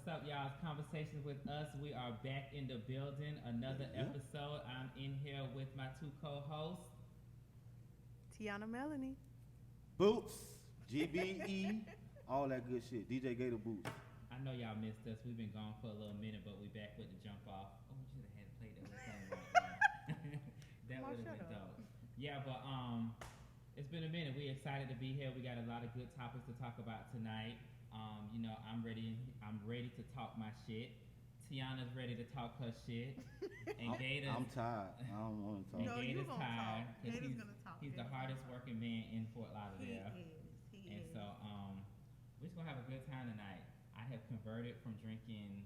up, y'all? It's Conversations with Us. We are back in the building. Another episode. I'm in here with my two co-hosts. Tiana Melanie. Boots, GBE, all that good shit. DJ Gator Boots. I know y'all missed us. We've been gone for a little minute, but we back with the jump off. Oh, we should have had played that whole song right there. That would have been dope. Yeah, but it's been a minute. We're excited to be here. We got a lot of good topics to talk about tonight. You know, I'm ready to talk my shit. Tiana's ready to talk her shit. And Gator's... I'm tired. I don't want to talk. And Gator's tired. Gator's gonna talk. He's the hardest working man in Fort Lauderdale. He is. So, we're just gonna have a good time tonight. I have converted from drinking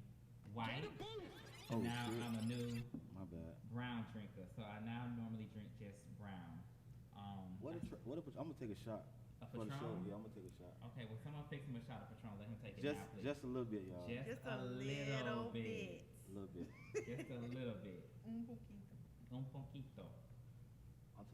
white to now shit. I'm a new brown drinker. So I now normally drink just brown. I'm gonna take a shot. For the show, yeah, I'm gonna take a shot. Okay, well, someone fix him a shot of Patron. Let him take it now, please. Just a little bit, y'all. Just a little bit. A little bit. Just a little bit. Un poquito. Un poquito.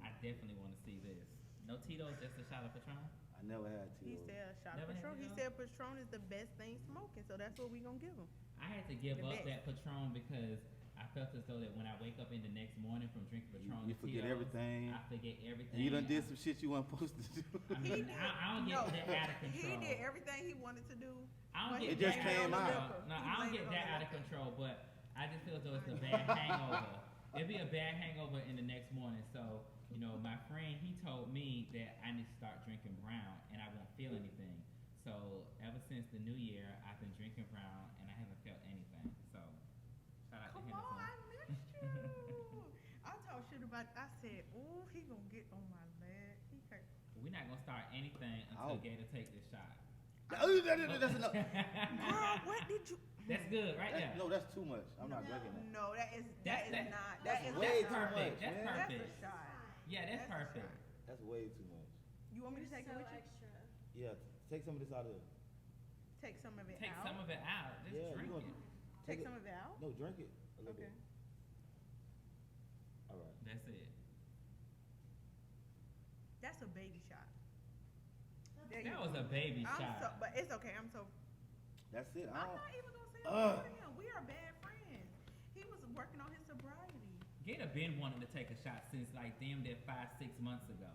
I definitely want to see this. No Tito's, just a shot of Patron? I never had Tito's. He said a shot of Patron. He said Patron is the best thing smoking, so that's what we gonna give him. I had to give up that Patron because I felt as though that when I wake up in the next morning from drinking Patron, you forget Tito's, everything. I forget everything. And you done did some shit you weren't supposed to do. I mean, I don't get that out of control. He did everything he wanted to do. It just came out. No, I don't get that out of control, but I just feel as though it's a bad hangover. It'd be a bad hangover in the next morning. So, you know, my friend, he told me that I need to start drinking brown and I won't feel anything. So ever since the new year, I've been drinking brown and I haven't felt anything. So shout out to him. Come on, I missed you. I talk shit about. I said, "Ooh, he gonna get on my leg." He hurt. We're not gonna start anything until Gator take this shot. That's enough. Girl, what did you? That's good, right there. No, that's too much. I'm not drinking that. No, that is not. That's That's way too perfect. much. That's Man. perfect. That's a shot. Yeah, that's perfect. That's way too much. You want me to take it with you? Extra. Yeah, take some of this out of there. Take some of it Take out. some of it out. Just drink it. Take some of it out. No, drink it a little bit. All right. That's it. That's a baby shot. That was a baby shot. But it's okay. I'm so. That's it. I'm not even gonna say I'm for him. We are bad friends. He was working on his sobriety. Gator been wanting to take a shot since like damn near 5-6 months ago.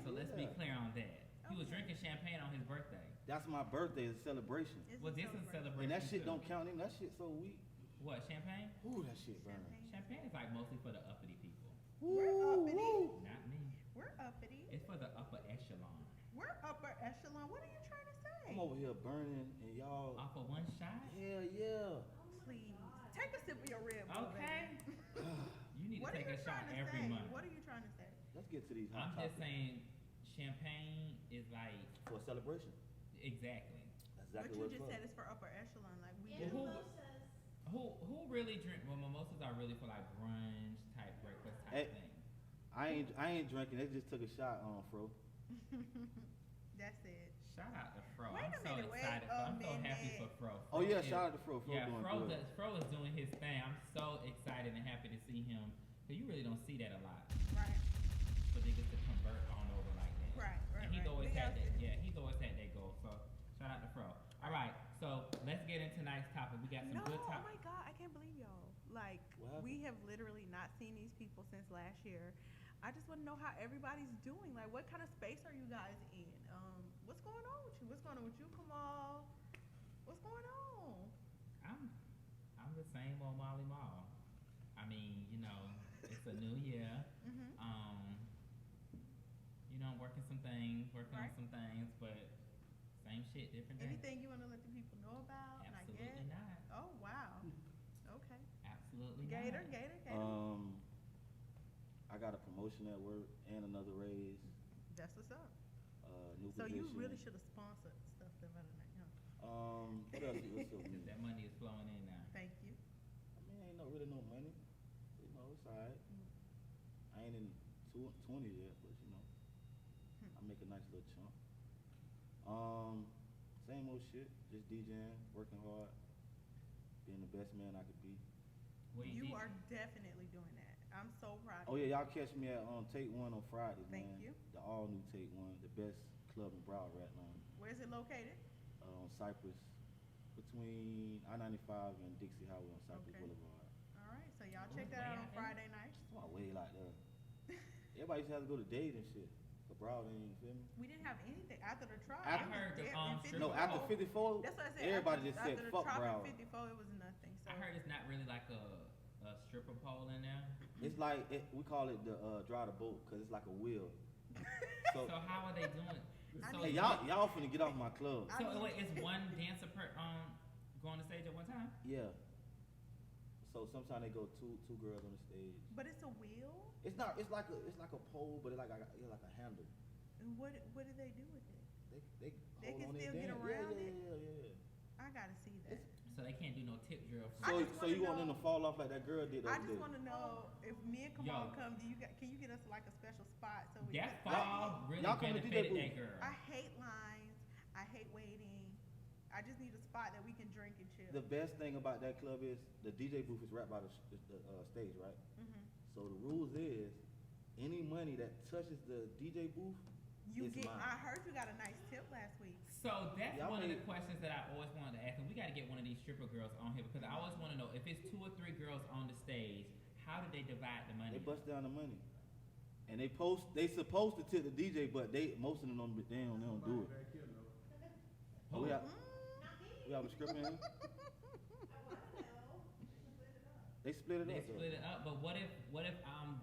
So let's be clear on that. He was drinking champagne on his birthday. That's my birthday. It's a celebration. Well, this is a celebration. And that shit too. don't count in. That shit so weak. What, champagne? Ooh, that shit burn. Champagne is like mostly for the uppity people. We're uppity. Not me. We're uppity. It's for the upper echelon. We're upper echelon. What are you trying to say? I'm over here burning and y'all. Off of one shot? Hell yeah. Please. Take a sip of your Red Bull. Okay. You need to take a shot every month. What are you trying to say? Let's get to these hot I'm just saying champagne is like for a celebration. Exactly. That's exactly what what you just for. said is for upper echelon. Like we And do. Who really drink? Well, mimosas are really for like brunch type breakfast type thing. I ain't drinking. They just took a shot on Fro. That's it. Shout out to Fro. Wait I'm a so minute, excited. I'm so happy for Fro. Oh yeah, shout out to Fro. Yeah, doing good. Fro is doing his thing. I'm so excited and happy to see him. Cause you really don't see that a lot. Right. For niggas to convert on over like that. Right. And he's always had that. Yeah, he's always had that goal. So shout out to Fro. All right, so let's get into tonight's topic. We got some good topics. Oh my God, I can't believe y'all. Like we have literally not seen these people since last year. I just want to know how everybody's doing. Like, what kind of space are you guys in? What's going on with you? What's going on with you, Kamal? What's going on? I'm the same old Molly Mall. I mean, you know, it's a new year. Mm-hmm. You know, I'm working on some things, but same shit, different day. Anything you want to let the people know about? Absolutely not. Oh wow. Okay. Absolutely Gator. not. I got a promotion at work and another raise. That's what's up. New So position. you really should have sponsored stuff the other night, huh? What else? What's up? That money is flowing in now. Thank you. I mean, ain't really no money. You know, it's alright. I ain't in 20 yet, but you know, I make a nice little chunk. Same old shit, just DJing, working hard, being the best man I could be. You are definitely doing that. I'm so proud of Oh you. yeah, y'all catch me at Take One on Friday, man. Thank you. The all new Take One, the best club in Broward right now. Where's it located? On Cypress, between I-95 and Dixie Highway on South Okay. Boulevard. All right, so y'all Ooh, check that way out on out there. Friday night. It's my way like that. Everybody used to have to go to Dade and shit. The Broward ain't, you feel me? We didn't have anything after the trial. I it was heard the, dead in strip- 54. No, after 54, That's what I said. everybody after, just said after the fuck trial Broward. in 54, it was nothing. So I heard it's not really like a stripper pole in there. It's like, we call it the drive the boat, because it's like a wheel. So how are they doing? I So Hey, need- y'all finna get off my club. I So need- wait, is one dancer per go on the stage at one time? Yeah. So sometimes they go two girls on the stage. But it's a wheel. It's not. It's like a pole, but it's like a handle. And what do they do with it? They They hold can on still their get dance. around yeah, it? Yeah. I gotta see that. So they can't do no tip drill. I So just so wanna you want them to know- fall off like that girl did the I other just day? want to know if me and Yo. Kamal come. Can you get us like a special spot so we That can? fall really y'all come to DJ benefited booth. that girl. I hate lines. I hate waiting. I just need a spot that we can drink and chill. The best thing about that club is the DJ booth is right by the stage, right? Mhm. So the rules is any money that touches the DJ booth You is get. mine. I heard you got a nice tip last week. So that's Y'all one of the made- questions that I always wanted to ask, and we got to get one of these stripper girls on here because I always want to know if it's 2 or 3 girls on the stage, how do they divide the money? They bust down the money, and they supposed to tip the DJ, but most of them don't do it. Who? We have, Mm. we have a script in here. They split it They up. though. split it up, but what if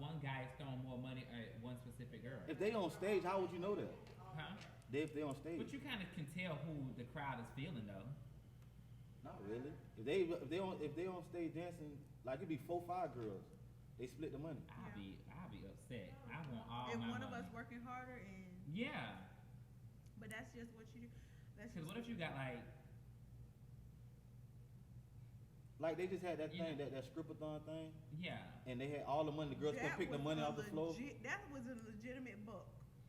one guy is throwing more money at one specific girl? If they on stage, how would you know that? Huh? If they on stage, But you kind of can tell who the crowd is feeling though. not really. If they on stage dancing, like it'd be 4, 5 girls, they split the money. I'll be upset. I want all If my one money. of us working harder and. Yeah, But that's just what you do. That's because just what if you got Like they just had that Yeah. thing, that strip-a-thon thing, yeah. and they had all the money. The girls could pick the money off the floor. That was a legitimate book.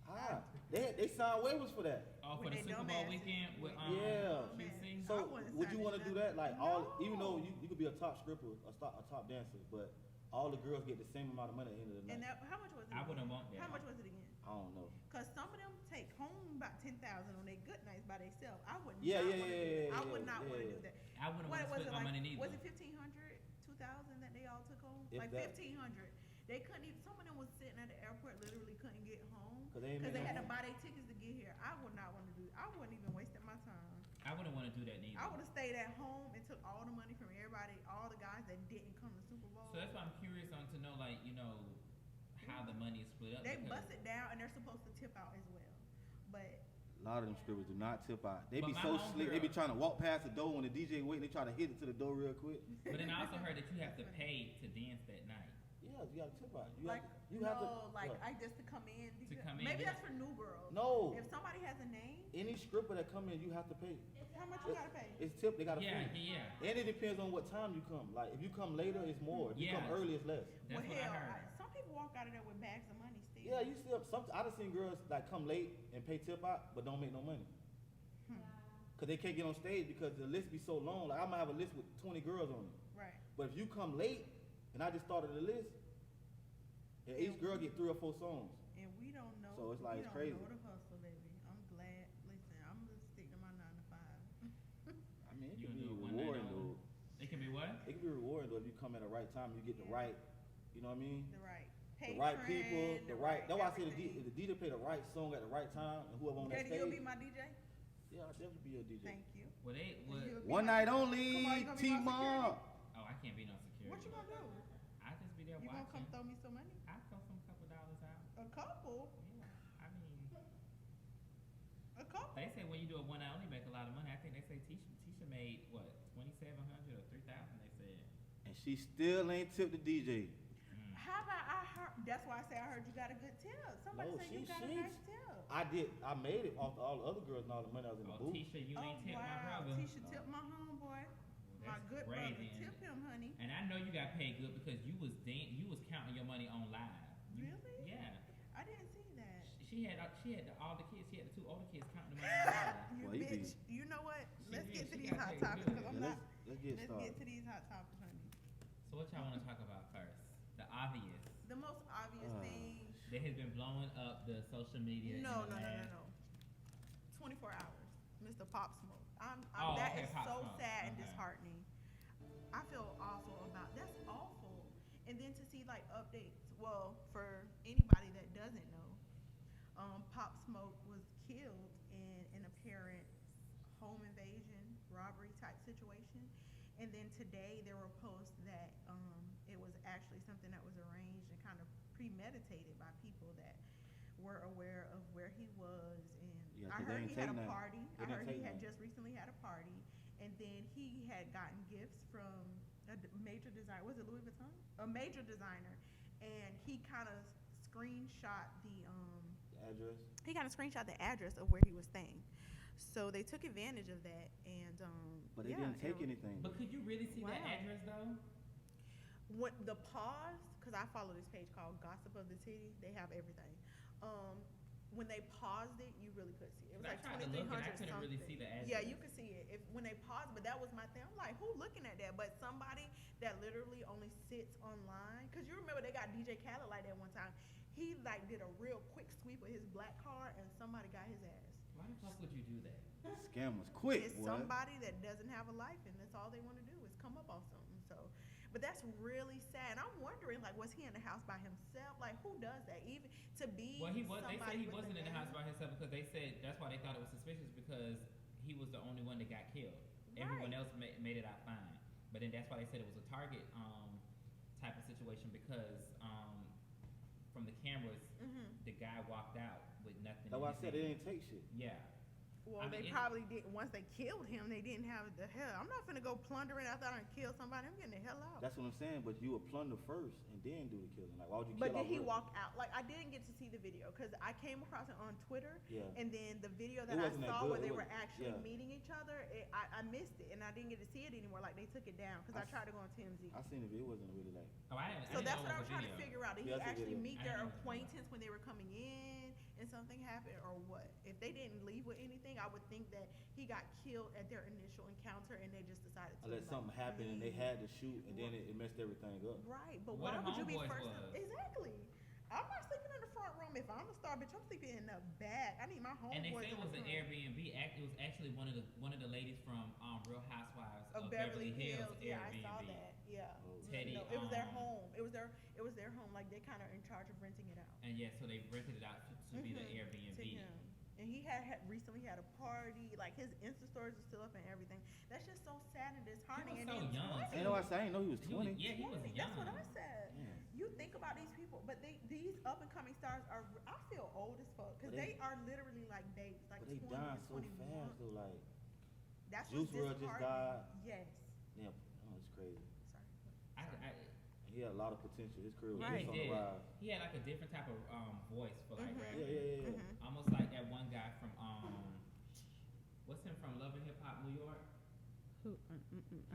Ah, they signed waivers for that. Oh, for With the they Super dumb Bowl asses. weekend with Yeah. QC. I So wouldn't would sign you want to it do down. that? Like even though No. you could be a top stripper, a top dancer, but all the girls get the same amount of money at the end of the And night. how much was it? I again? wouldn't want that. How much was it again? I don't know. Cause some of them take home about 10,000 on their good nights by themselves. I would Yeah, not yeah, want to yeah, do that. yeah, I would yeah, not want to yeah. do that. I wouldn't What want to was split it my like? money neither. Was it 1,500, 2,000 that they all took home? If Like that. 1,500. They couldn't even. Some of them was sitting at the airport, literally couldn't get home 'Cause they ain't because they make had no to buy their tickets to get here. I would not want to do. I wouldn't even wasted my time. I wouldn't want to do that neither. I would have stayed at home and took all the money from everybody, all the guys that didn't come to Super Bowl. So that's why I'm curious on to know, like, how the money is split up. They because- bust it down and they're supposed to tip out as well. But A lot of them strippers do not tip out. They But be my so homegirl- slick. They be trying to walk past the door when the DJ waiting. They try to hit it to the door real quick. But then I also heard that you have to pay to dance that night. Yeah, you gotta tip out. like You have to. like what? I just to come in. Because, come in, maybe yeah. that's for new girls. No. If somebody has a name, Any stripper that come in, you have to pay. how much you gotta pay? It's tip. They gotta Yeah, pay. yeah. And it depends on what time you come. Like if you come later, it's more. If you come Yeah. early, it's less. That's well, what hell, I heard. some people walk out of there with bags of money still. Yeah, you still. I done seen girls like come late and pay tip out, but don't make no money. Cause they can't get on stage because the list be so long. Like I might have a list with 20 girls on it. Right. But if you come late and I just started the list, and each girl get 3 or 4 songs. And we don't know. So it's like we it's don't crazy. know the hustle, baby. I'm glad. Listen, I'm gonna stick to my 9 to 5. I mean, it You can gonna be do it one night rewarding only? though. It can be what? It can be rewarding though if you come at the right time. You get the Yeah. right, you know what I mean? The right. The right people, the right. That's why I say everything. the DJ play the right song at the right time, and whoever on that Daddy, you'll stage. be my DJ. Yeah, I'll definitely be your DJ. Thank you. Well, they would. You'll be One my- night only, Come on, you gonna be my T-Mob. Oh, I can't be no security. What you gonna do? I just be there You gonna watching. come throw me some money? I throw some couple dollars out. A couple? Yeah, I mean, A couple? they say when you do a one night only, make a lot of money. I think they say Tisha made what 2,700 or 3,000. They said. And she still ain't tipped the DJ. How about I heard? That's why I say I heard you got a good tip. Somebody No, said you got a she- nice tip. I did. I made it off all the other girls and all the money I was in the Oh, booth. Tisha, you Oh ain't tipped my wow, brother. Tisha tipped my homeboy, my That's good crazy, brother. ain't Tip it? him, honey. And I know you got paid good because you was counting your money on live. Really? Yeah. I didn't see that. She had all the kids. She had the 2 older kids counting the money on live. You Well, you be- bitch. You know what? She Let's did. get to She these got hot paid topics good. because I'm Yeah, not. let's get Let's started. get to these hot topics, honey. So what y'all want to talk about first? The obvious The most obvious thing. that has been blowing up the social media. No, in the no, no, last- no, no. 24 hours. Mr. Pop Smoke. That okay, is Pop so Smoke. sad and Okay. disheartening. I feel awful about that's awful. And then to see like updates. Well, for anybody that doesn't know, Pop Smoke was killed in an apparent home invasion, robbery type situation. And then today there were posts that it was actually something that was arranged and kind of premeditated by people that were aware of where he was. And Yeah, I 'cause they heard ain't he had a take nothing. party. They I didn't heard take he had nothing. just recently had a party. And then he had gotten gifts from major designer. Was it Louis Vuitton? A major designer. And he kind of screenshot The address. he kind of screenshot the address of where he was staying. So they took advantage of that, and But they yeah, didn't take anything. But could you really see that Wow. address though? What the pause? Because I follow this page called Gossip of the City. They have everything. When they paused it, you really could see it. It was I like tried to look and I 2300 couldn't something. really see the address. Yeah, you could see it if when they paused, but that was my thing. I'm like, who looking at that? But somebody that literally only sits online. Because you remember they got DJ Khaled like that one time. He like did a real quick sweep of his black car, and somebody got his ass. Why the fuck would you do that? Scam was quick. It's boy. somebody that doesn't have a life, and that's all they want to do is come up on something. So, but that's really sad. And I'm wondering, like, was he in the house by himself? Like, who does that? Even to be Well, he was. They said somebody he with wasn't a in the house name? by himself because they said that's why they thought it was suspicious because he was the only one that got killed. Everyone Right. else made it out fine. But then that's why they said it was a target type of situation because from the cameras, the guy walked out with nothing. That's in why I his said they hand. didn't take shit. Yeah. Well, I mean, they probably didn't. Once they killed him, they didn't have the hell. I'm not finna go plundering after I done killed somebody. I'm getting the hell out. That's what I'm saying. But you would plunder first and then do the killing. Like, why would you But kill did he off walk out? Like, I didn't get to see the video because I came across it on Twitter. Yeah. And then the video It that I wasn't that saw good. where It they were wasn't- actually yeah. meeting each other, I missed it, and I didn't get to see it anymore. Like, they took it down because I I tried to go on TMZ. I seen the video. It wasn't really like. Oh, I didn't. So I that's didn't what know I'm it was a trying to video. figure out. Did Yeah, he that's a actually video. meet I their didn't know it was a video. acquaintance when they were coming in and something happened, or what? If they didn't leave with anything, I would think that he got killed at their initial encounter and they just decided to Unless like, something happened and they leave. had to shoot and then it messed everything up. Right, but What why if would you be homeboys first? was? Exactly. I'm not sleeping in the front room. If I'm a star bitch, I'm sleeping in the back. I need my homeboys And they say in it was the an front. Airbnb. It was actually one of the ladies from Real Housewives Of Beverly Hills. Yeah, I Airbnb. saw that. Yeah. Oh. Teddy, No, it was their home. It was their home. Like they kind of in charge of renting it out. And yeah, so they rented it out to be the Mhm. Airbnb. To him. And he had recently had a party. Like his Insta stories are still up and everything. That's just so sad and disheartening. He and was then so young, 20. You know what I said? I didn't know he was 20. He was young. That's what I said. Yeah. You think about these people, but these up and coming stars are. I feel old as fuck because But they they- are literally like babes, like But they 20 dying and so 21. fast though. Like, That's Juice what's WRLD just disheartening. died. Yes. damn, oh, it's crazy. Sorry. He had a lot of potential. His career was Right. just on He the did. rise. He had like a different type of voice for like Mhm. rap. Yeah. Mhm. Almost like that one guy from what's him from Love and Hip Hop New York? Who?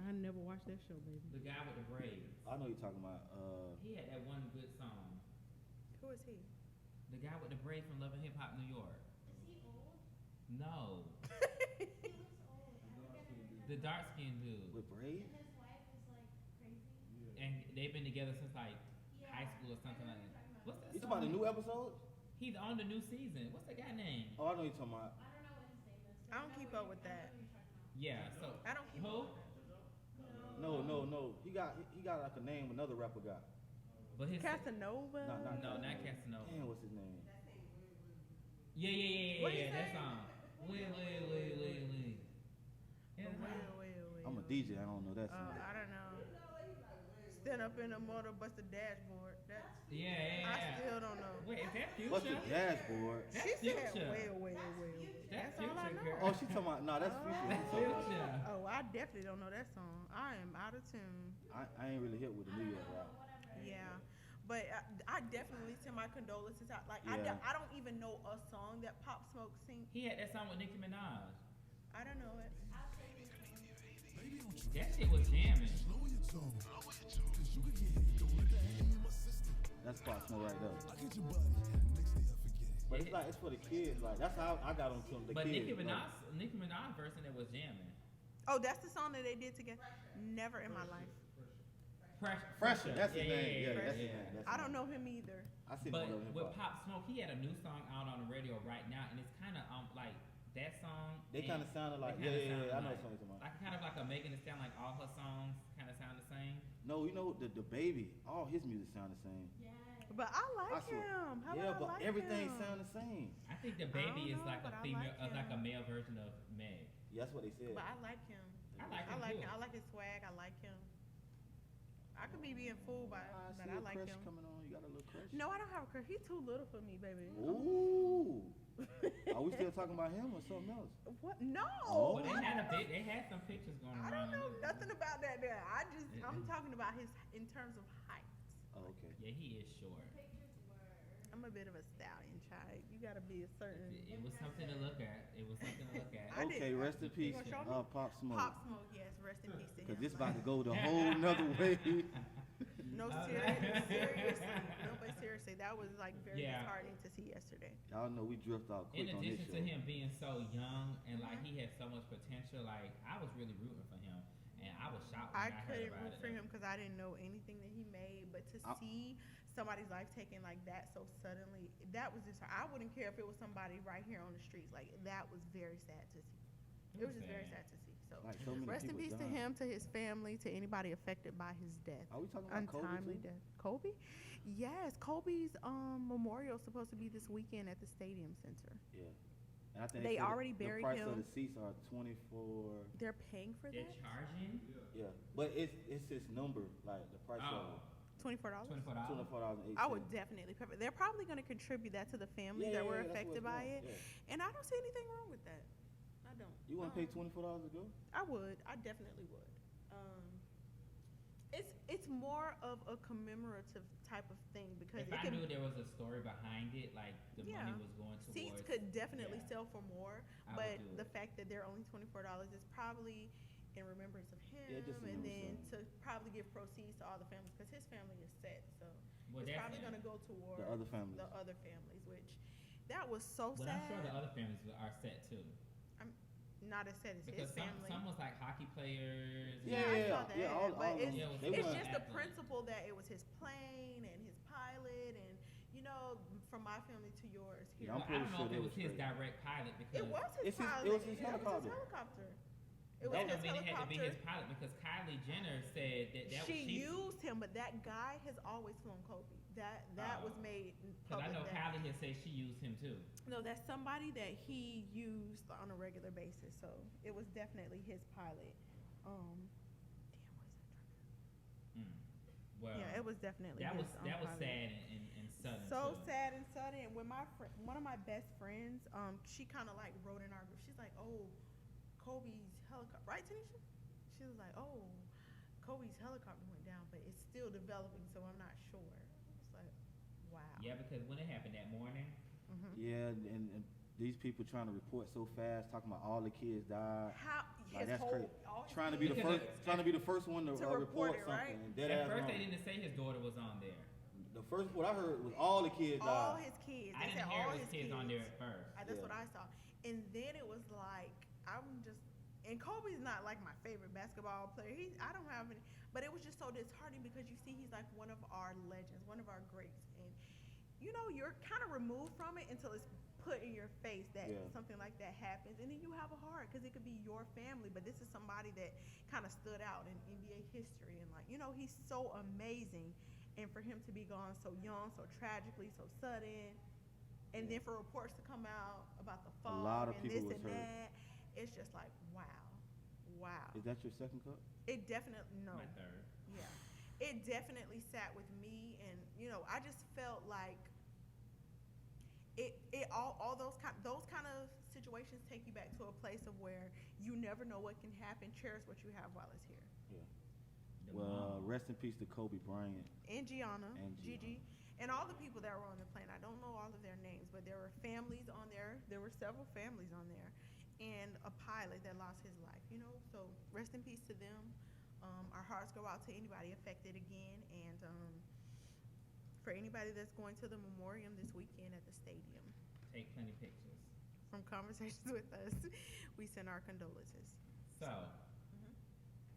I never watched that show, baby. The guy with the braids. I know you're talking about. He had that one good song. Who is he? The guy with the braids from Love and Hip Hop New York. Is he old? No, He looks old. the dark skinned dude. With braids? And his wife is like crazy. And they've been together since like Yeah. high school or something like that. What's that You song? talking about the new episode? He's on the new season. What's that guy name? Oh, I know you're talking about. I don't know what his name is. but I don't know keep what up with I know that. who you're talking about. Yeah. So I don't keep who? up with that. No. He got like a name another rapper got. But his Casanova. Not not Casanova. Damn, what's his name? Yeah. What he That say? song. Lee. Yeah. Wait. I'm a DJ. I don't know that song. I don't know. Stand up in the motor, bust the dashboard. That Yeah. I still don't know. Wait, is that Future? What's the dashboard? That's She said, Future. well. That's all I Future, know. girl. Oh, she talking about. No, that's Oh. Future. That's She talking about- Future. Oh, I definitely don't know that song. I am out of tune. I ain't really hit with the New York rap. Yeah, but I definitely send my condolences out. Like Yeah. I don't even know a song that Pop Smoke sing. He had that song with Nicki Minaj. I don't know it. I'll say this one. That shit was jamming. That's Pop Smoke right there. But it's for the kids. Like that's how I got on to them. The But kids. Nicki Minaj version that was jamming. Oh, that's the song that they did together. Never in my life. Fresher. That's his Yeah, name. Yeah, Fresher. that's his name. That's I his don't name. know him either. I seen But him on with hip hop. Pop Smoke, he had a new song out on the radio right now, and it's kind of like that song. They kind of sounded like They kinda I sound know like- what song you're talking about. Like kind of like a making it sound like all her songs kind of sound the same. No, you know the baby, all his music sound the same. Yes. But I like I swear. him. How Yeah, about but I like everything him? sound the same. I think the I baby don't is know, like a but I female, like like a him. male version of Meg. Yeah, that's what they said. But I like him. I like I him like too. him. I like his swag. I like him. I could be being fooled by it, but see I a like crush him. coming on. You got a little crush? No, I don't have a crush. He's too little for me, baby. Ooh. Are we still talking about him or something else? What? No. Oh. Well, they had some pictures going I around. don't know and- nothing about that there. Yeah. I'm talking about his in terms of height. Oh, okay. Yeah, he is short. Pictures were. I'm a bit of a stallion child. You gotta be a certain It was something to look at. It was something to look at. I Okay, didn't- rest in you peace, gonna show me? Pop Smoke. Pop Smoke. Yes, rest in peace to him. Cause this about to go the whole nother way. No, seriously. No, but seriously, that was like very Yeah. disheartening to see yesterday. Y'all know we drift out In quick on this addition show. to him being so young and like Mhm. he had so much potential, like I was really rooting for him, and I was shocked when I I heard couldn't about root it. for him because I didn't know anything that he made. But to see somebody's life taken like that so suddenly, that was just. I wouldn't care if it was somebody right here on the streets. Like that was very sad to see. It was just very sad to see. So Like so many rest in people peace to dying. him, to his family, to anybody affected by his death. Are we talking about Kobe Untimely too? death. Kobe? Yes, Kobe's memorial is supposed to be this weekend at the Stadium Center. Yeah. And I think They said already the buried price him. of the seats are 24. They're paying for They're that? charging Yeah, but it's his number, like the price $24. $24? $24.08. I would definitely pay for. They're probably going to contribute that to the families that were affected by it, and I don't see anything wrong with that. I don't. You want to pay $24 to go? I would. I definitely would. It's more of a commemorative type of thing because If it I can. knew there was a story behind it, like the Yeah. money was going towards. Seats could definitely yeah. sell for more, I would but do the it. fact that they're only $24 is probably in remembrance of him, Yeah, just and remembrance then to probably give proceeds to all the families because his family is set, so Well, it's that's probably him. going to go toward The other families. the other families, which that was so But sad. I'm sure the other families are set too. Not as sad as Because his family. some was like hockey players. Yeah, I yeah, saw that, yeah, all but of them. Yeah, They it's were just the athletes. principle that it was his plane and his pilot, and you know, from my family to yours. Here. Yeah, I'm Well, I pretty don't know sure if they it was was his straight. direct pilot because It was his It's his- pilot. it was his Yeah, helicopter. It was that his don't mean it had to be his helicopter. pilot because Kylie Jenner said that She used him, but that guy has always flown Kobe. That was Oh. made Because I public. know that- Kylie had said she used him too. No, that's somebody that he used on a regular basis. So it was definitely his pilot. Mm. Well, Yeah, it was definitely that his, was that was pilot. sad and sudden. So too. sad and sudden. And when one of my best friends, she kind of like wrote in our group. She's like, "Oh, Kobe's helicopter, right, Tanisha?" She was like, "Oh, Kobe's helicopter went down, but it's still developing, so I'm not sure." It's like, wow. Yeah, because when it happened that morning, Yeah, and these people trying to report so fast, talking about all the kids died. How Like, his that's whole crazy. all his Trying to be the Because first, trying to be the first one to report report it, right? something. and dead at ass first wrong. they didn't say his daughter was on there. The first, what I heard was all the kids all died. his kids. I They didn't said hear all it was his kids on there at first. That's Yeah. what I saw. And then it was like, I'm just, and Kobe's not like my favorite basketball player. I don't have any, but it was just so disheartening because you see he's like one of our legends, one of our greats. And, you know, you're kind of removed from it until it's put in your face that Yeah. something like that happens. And then you have a heart because it could be your family. But this is somebody that kind of stood out in NBA history. And like, you know, he's so amazing. And for him to be gone so young, so tragically, so sudden, and then for reports to come out about the fall lot of and people this was and hurt. that, it's just like wow. Is that your second cup? It definitely My third. yeah, it definitely sat with me, and you know, I just felt like it all those kind of situations take you back to a place of where you never know what can happen. Cherish what you have while it's here. Yeah. The Well, mom. rest in peace to Kobe Bryant. And Gianna, And Gigi, and all the people that were on the plane. I don't know all of their names, but there were families on there. There were several families on there, and a pilot that lost his life. You know, so rest in peace to them. Our hearts go out to anybody affected again, and for anybody that's going to the memoriam this weekend at the stadium. Take plenty pictures. From conversations with us, we send our condolences. So,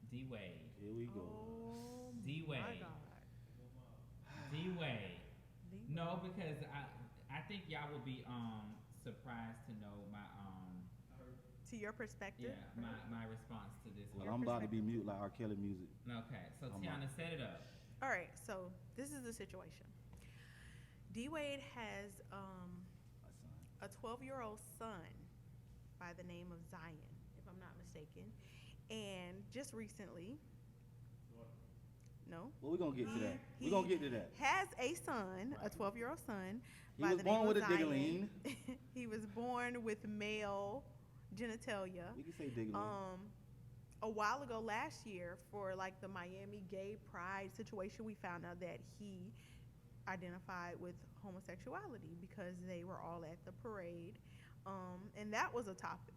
D Wade. Here we go. Oh D my Wade. God. D Wade. D. No, because I think y'all will be surprised to know my your perspective. Yeah, my response to this. Well, Your I'm about to be perspective. mute like R. Kelly music. Okay, so I'm Tiana, on. set it up. All right, so this is the situation. D Wade has My son. a 12-year-old son by the name of Zion, if I'm not mistaken. And just recently, no, Well, we're gonna get to that. he We're gonna get to that. has a son, a 12-year-old son He by was the name born of with a Zion. diggaline. He was born with male genitalia. We can say diggaline. A while ago last year for like the Miami gay pride situation, we found out that he identified with homosexuality because they were all at the parade. And that was a topic.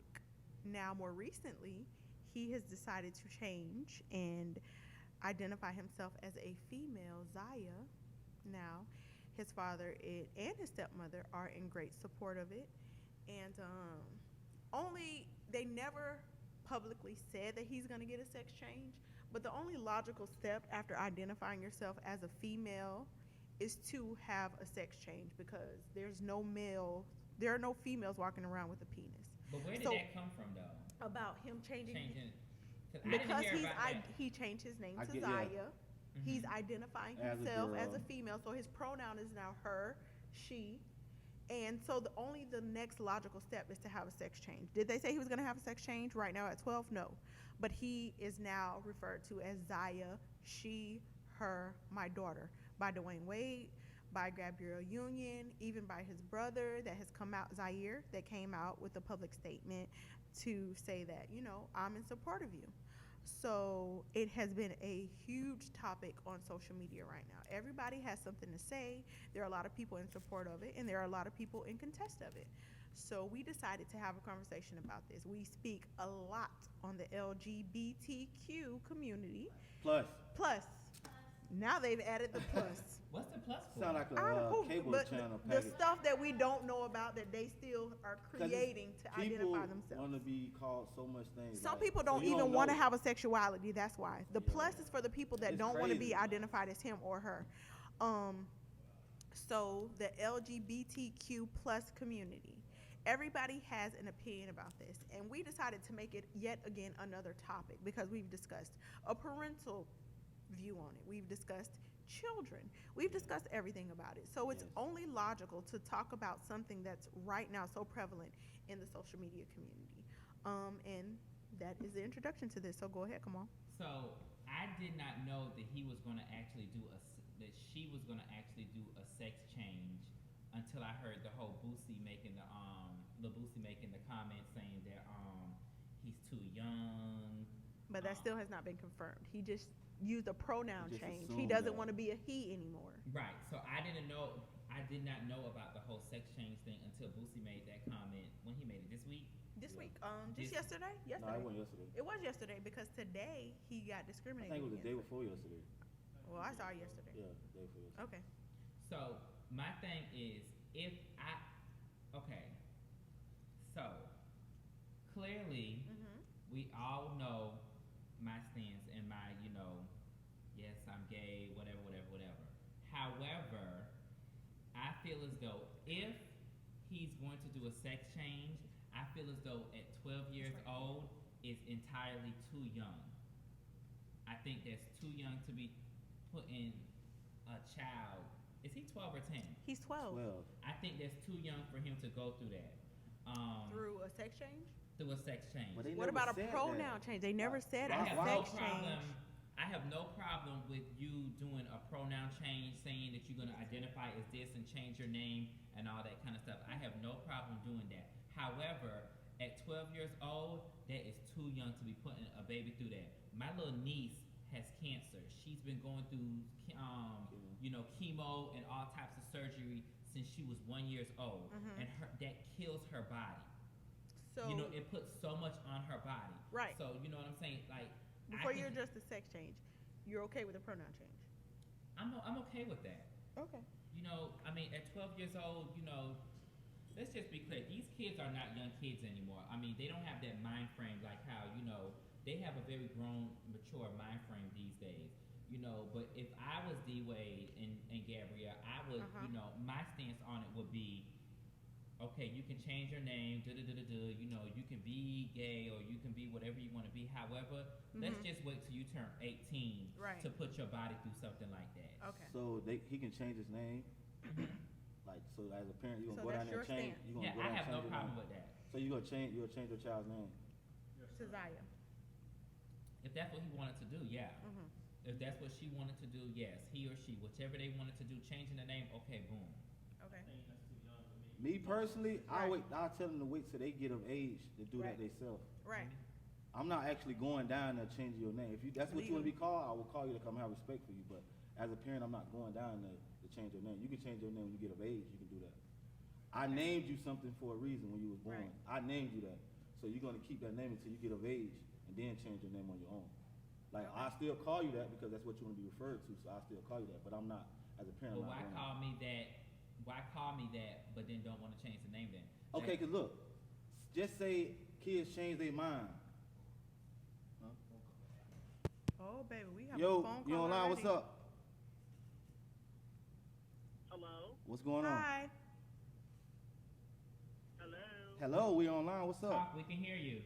Now, more recently, he has decided to change and identify himself as a female, Zaya. Now, his father and his stepmother are in great support of it. And they never publicly said that he's going to get a sex change, but the only logical step after identifying yourself as a female is to have a sex change because there are no females walking around with a penis. But where did So- that come from, though? About him changing Cause I didn't because hear about that. he changed his name I to get- Zaya. yeah. He's Mhm. identifying As a himself as a girl. female, so his pronoun is now her, she. And so the next logical step is to have a sex change. Did they say he was going to have a sex change right now at 12? No. But he is now referred to as Zaya, she, her, my daughter, by Dwayne Wade, by Gabrielle Union, even by his brother that has come out, Zaire, that came out with a public statement to say that, I'm in support of you. So it has been a huge topic on social media right now. Everybody has something to say. There are a lot of people in support of it, and there are a lot of people in contest of it. So we decided to have a conversation about this. We speak a lot on the LGBTQ community. Plus, Now they've added the plus. What's the plus for? sound like I don't know, a cable but channel the package. stuff that we don't know about that they still are 'Cause it's- creating to People identify themselves. want to be called so much things. Some like, people so don't you even want to know. have a sexuality. That's why. The Yeah. plus is for the people that It's don't want to be crazy. identified as him or her. So the LGBTQ plus community, everybody has an opinion about this, and we decided to make it yet again another topic because we've discussed a parental view on it. We've discussed children. We've discussed everything about it. So it's Yes. only logical to talk about something that's right now so prevalent in the social media community. And that is the introduction to this. So go ahead, come on. So I did not know that he was going to actually that she was going to actually do a sex change until I heard the whole Boosie making the comment saying that he's too young. But that still has not been confirmed. He just used a pronoun He just change. He assumed doesn't that. want to be a he anymore. Right. So I did not know about the whole sex change thing until Boosie made that comment when he made it this week. This Yeah. week, This- yesterday? No, Yesterday. it wasn't yesterday. It was yesterday because today he got I discriminated think it was the day against. before yesterday. Well, I saw it yesterday. Yeah, the day before yesterday. Okay. So my thing is, so clearly we all know my stance and my, yes, I'm gay, whatever. However, I feel as though if he's going to do a sex change, I feel as though at 12 years old is entirely too young. I think that's too young to be putting a child. Is he 12 or 10? He's 12. 12. I think that's too young for him to go through that. Through a sex change? Through a sex change. But they What never about a said pronoun that. change? They never said I a have sex no change. problem. I have no problem with you doing a pronoun change, saying that you're going to identify as this and change your name and all that kind of stuff. I have no problem doing that. However, at 12 years old, that is too young to be putting a baby through that. My little niece has cancer. She's been going through, chemo and all types of surgery since she was 1 year old, and that kills her body. So It puts so much on her body. Right. So you know what I'm saying? Like, before you address the sex change, you're okay with a pronoun change? I'm okay with that. Okay. At 12 years old, let's just be clear. These kids are not young kids anymore. They don't have that mind frame like how, they have a very grown, mature mind frame these days. But if I was D Wade and Gabrielle, I would, my stance on it would be okay, you can change your name, you know, you can be gay or you can be whatever you want to be. However, let's just wait till you turn 18 Right. to put your body through something like that. Okay. So he can change his name. Like, so as a parent, you're gonna So go down that's there and your change. stance. You gonna Yeah, go I down have and no change your problem name. with that. So you'll change your child's name. To Zaya. If that's what he wanted to do, yeah. If that's what she wanted to do, yes. He or she, whichever they wanted to do, changing the name, okay, boom. Okay. Me personally, Right. I'll tell them to wait till they get of age to do that Right. themselves. Right. I'm not actually going down there changing your name. If that's what you want to be called, I will call you to come have respect for you. But as a parent, I'm not going down there to change your name. You can change your name when you get of age. You can do that. I named you something for a reason when you was born. Right. I named you that. So you're gonna keep that name until you get of age and then change your name on your own. Like, I still call you that because that's what you want to be referred to. So I still call you that. But I'm not, as a parent. But I'm why not call me that? Why call me that, but then don't want to change the name then? Okay, cause look, just say kids change their mind. Oh, baby, we have a Yo, phone call you online? already. What's up? Hello? What's going on? Hi. Hello? Hello, we online. What's up? Talk, we can hear you.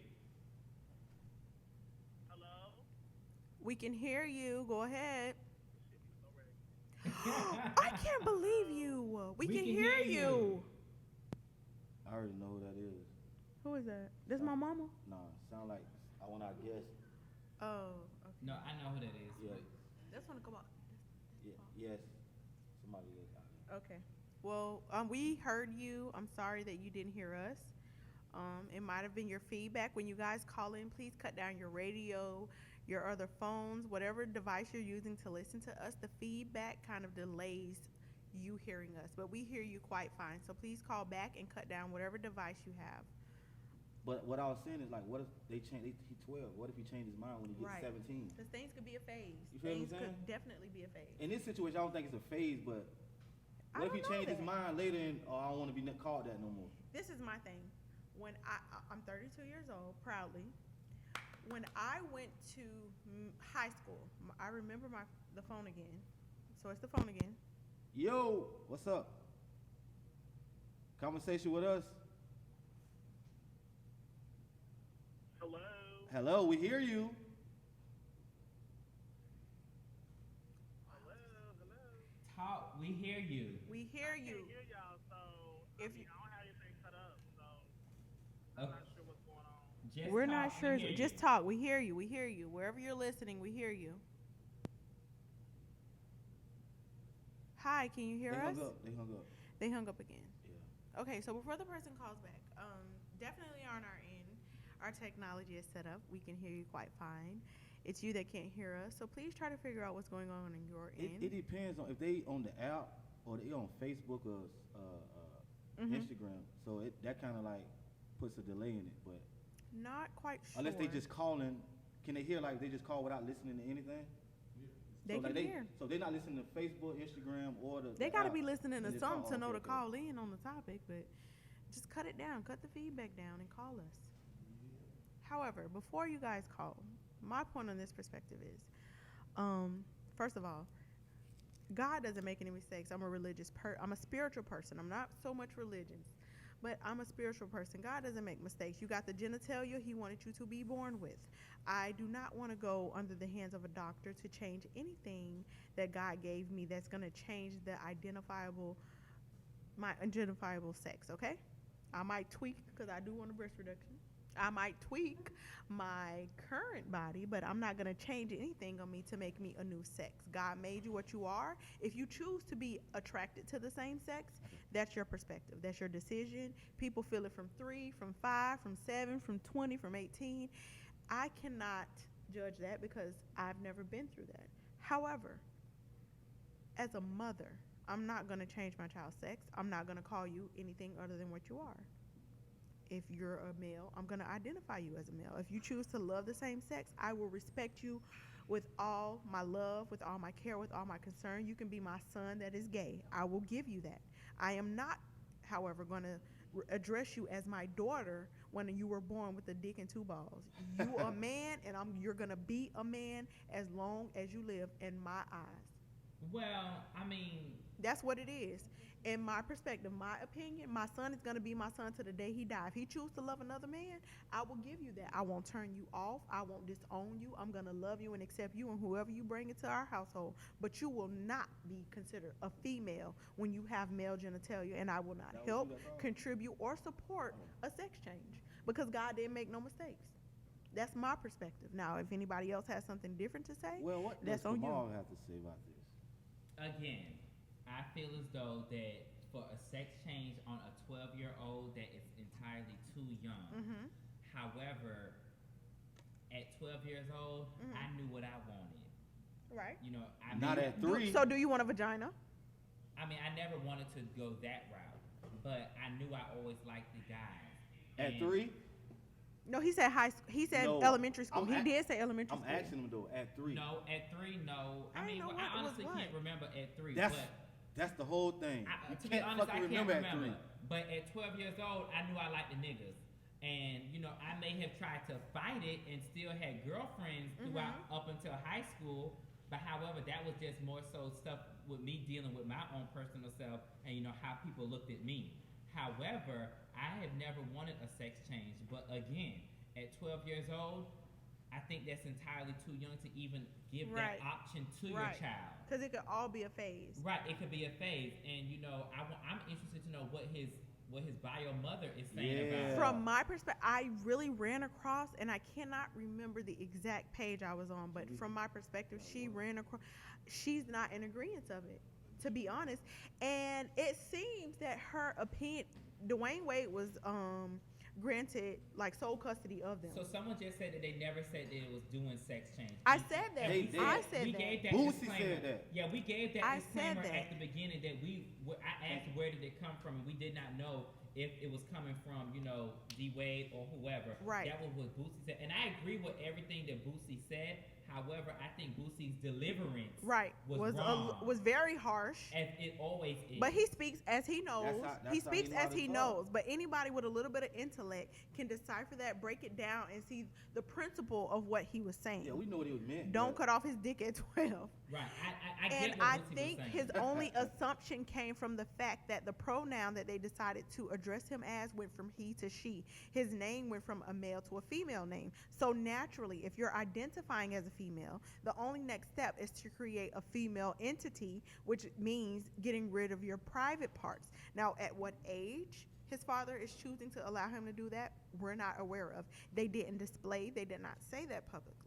Hello? We can hear you. Go ahead. I can't believe you. We can hear you. I already know who that is. Who is that? This my mama? Nah, sound like I want to guess. Oh, okay. No, I know who that is. Yeah. That's one to come on. Yes. Somebody is. Okay. Well, we heard you. I'm sorry that you didn't hear us. It might have been your feedback. When you guys call in, please cut down your radio, your other phones, whatever device you're using to listen to us. The feedback kind of delays you hearing us, but we hear you quite fine. So please call back and cut down whatever device you have. But what I was saying is, like, what if they change? He 12. What if he changed his mind when he gets Right. 17? Because things could be a phase. You feel what I'm Things saying? could definitely be a phase. In this situation, I don't think it's a phase, but I what if he don't know changed his that. mind later and, oh, I don't want to be called that no more? This is my thing. When I'm 32 years old, proudly. When I went to high school, I remember the phone again. So it's the phone again. Yo, what's up? Conversation with us? Hello? Hello, we hear you. Hello? Talk, we hear you. We hear I you. can't hear y'all, so If I you- don't have anything cut up, so I'm not sure what's going on. Just We're talk, not we sure. hear Just you. talk. We hear you. We hear you. Wherever you're listening, we hear you. Hi, can you hear They us? hung up. They hung up. They hung up again. Yeah. Okay, so before the person calls back, definitely on our end, our technology is set up. We can hear you quite fine. It's you that can't hear us, so please try to figure out what's going on in your end. It depends on if they on the app or they on Facebook or Instagram. So that kind of like puts a delay in it. But Not quite sure. unless they just calling, can they hear like they just call without listening to anything? They so can like hear. So they're not listening to Facebook, Instagram, or the. They the got to app. be listening And to they something call. to know Okay, to okay. call in on the topic, but just cut it down. Cut the feedback down and call us. However, before you guys call, my point on this perspective is, first of all, God doesn't make any mistakes. I'm a spiritual person. I'm not so much religious, but I'm a spiritual person. God doesn't make mistakes. You got the genitalia He wanted you to be born with. I do not want to go under the hands of a doctor to change anything that God gave me that's going to change my identifiable sex, okay? I might tweak, because I do want a breast reduction. I might tweak my current body, but I'm not going to change anything on me to make me a new sex. God made you what you are. If you choose to be attracted to the same sex, that's your perspective. That's your decision. People feel it from 3, from 5, from 7, from 20, from 18. I cannot judge that because I've never been through that. However, as a mother, I'm not going to change my child's sex. I'm not going to call you anything other than what you are. If you're a male, I'm going to identify you as a male. If you choose to love the same sex, I will respect you with all my love, with all my care, with all my concern. You can be my son that is gay. I will give you that. I am not, however, going to address you as my daughter when you were born with a dick and 2 balls. You a man, and you're going to be a man as long as you live in my eyes. Well, I mean, That's what it is. In my perspective, my opinion, my son is going to be my son to the day he dies. If he chooses to love another man, I will give you that. I won't turn you off. I won't disown you. I'm going to love you and accept you and whoever you bring into our household. But you will not be considered a female when you have male genitalia, and I will not That what help, you got called? contribute, or support a sex change because God didn't make no mistakes. That's my perspective. Now, if anybody else has something different to say, Well, what does that's on you. Kamal have to say about this? again, I feel as though that for a sex change on a 12-year-old, that is entirely too young. Mm-hmm. However, at 12 years old, Mhm. I knew what I wanted. Right. You know, I Not mean, at 3. So, do you want a vagina? I mean, I never wanted to go that route, but I knew I always liked the guys. At And 3? No, he said high. He said No, elementary school. I'm He a- did say elementary I'm school. asking him though. At 3. No, at 3, no. I I didn't mean, know well, I what was honestly what. can't remember at 3, That's but that's the whole thing. You to be can't honest, I fucking can't remember remember. at 3. But at 12 years old, I knew I liked the niggas. And, you know, I may have tried to fight it and still had girlfriends throughout up until high school. But however, that was just more so stuff with me dealing with my own personal self and, you know, how people looked at me. However, I have never wanted a sex change. But again, at 12 years old, I think that's entirely too young to even give Right. that option to your Right. child. Because it could all be a phase. Right, it could be a phase, and you know, I'm interested to know what his bio mother is saying Yeah. about. From my perspective, I really ran across, and I cannot remember the exact page I was on, but from my perspective, she ran across. She's not in agreement of it, to be honest. And it seems that her opinion, Dwayne Wade was granted like sole custody of them. So someone just said that they never said that it was doing sex change. I said that. They did. I said we that. gave that Boosie disclaimer. said that. Yeah, we gave that I said disclaimer that. at the beginning that I asked where did it come from, and we did not know if it was coming from, you know, D Wade or whoever. Right. That was what Boosie said, and I agree with everything that Boosie said. However, I think Boosie's deliverance Right. was wrong, was very harsh. as it always is. But he speaks as he knows. That's He how speaks he know how as to he talk. knows. But anybody with a little bit of intellect can decipher that, break it down, and see the principle of what he was saying. Yeah, we know what he was meant. Don't but cut off his dick at 12. Right, I get And what I Boosie think was saying. his only assumption came from the fact that the pronoun that they decided to address him as went from he to she. His name went from a male to a female name. So naturally, if you're identifying as a female, the only next step is to create a female entity, which means getting rid of your private parts. Now, at what age his father is choosing to allow him to do that, we're not aware of. They didn't display, they did not say that publicly.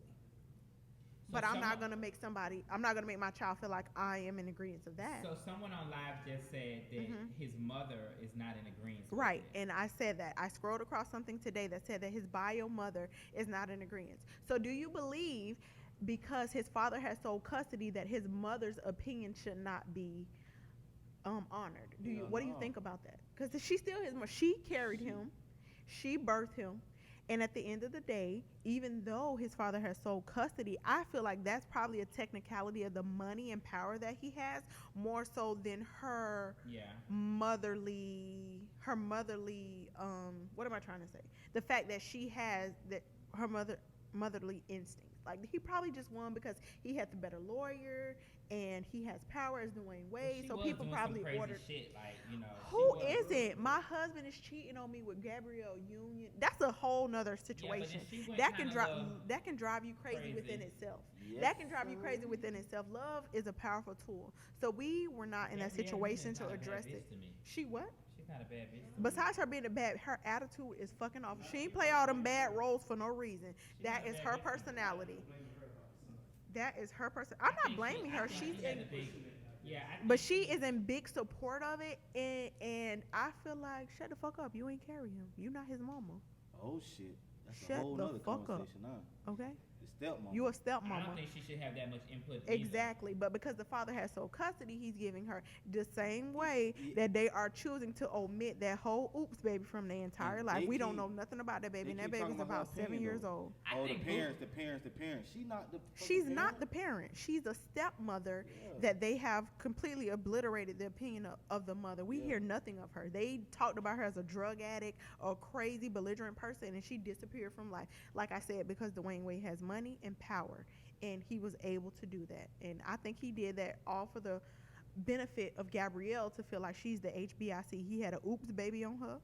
But I'm not gonna make my child feel like I am in agreement of that. So someone on live just said that his mother is not in agreement. with Right, it. and I said that. I scrolled across something today that said that his bio mother is not in agreement. So do you believe because his father has sole custody that his mother's opinion should not be honored? What do you think about that? Because she's still his mother. She carried him, she birthed him, and at the end of the day, even though his father has sole custody, I feel like that's probably a technicality of the money and power that he has, more so than her Yeah. motherly what am I trying to say, the fact that she has that her motherly instincts. Like he probably just won because he had the better lawyer and he has power as Dwayne Wade. She So was people doing probably some crazy ordered. shit, like, you know. Who she was- isn't? My husband is cheating on me with Gabrielle Union. That's a whole nother situation. she went that can kinda drive little that can drive you crazy within crazy. itself. Yes, That can drive you sir. crazy within itself. Love is a powerful tool. So we were not in that Gabrielle situation Union's to not a bad address bitch it. to me. She what? She's not a bad bitch. to me. Besides her being a bad, her attitude is fucking off. She ain't play all them bad roles for no reason. That not a is bad her bitch. personality. That is her person. I'm I not think blaming I her. think She's she has in, a big, yeah. but she is in big support of it, and I feel like shut the fuck up. You ain't carry him. You not his mama. Oh shit. That's Shut a whole the nother fuck up. conversation now. Okay, The stepmom. you a I stepmama. don't think she should have that much input. either. Exactly, but because the father has sole custody, he's giving her the same way Yeah. that they are choosing to omit that whole oops baby from their entire And life. they We don't keep- know nothing about that baby, they and that keep talking baby's about her about 7 opinion, years though. old. I Oh, the think parents. She not the. fucking She's not parent? the parent. She's a stepmother Yeah. that they have completely obliterated the opinion of the mother. We Yeah. hear nothing of her. They talked about her as a drug addict, a crazy, belligerent person, and she disappeared from life. Like I said, because Dwayne Wade has money and power. and he was able to do that. And I think he did that all for the benefit of Gabrielle to feel like she's the HBIC. He had a oops baby on her.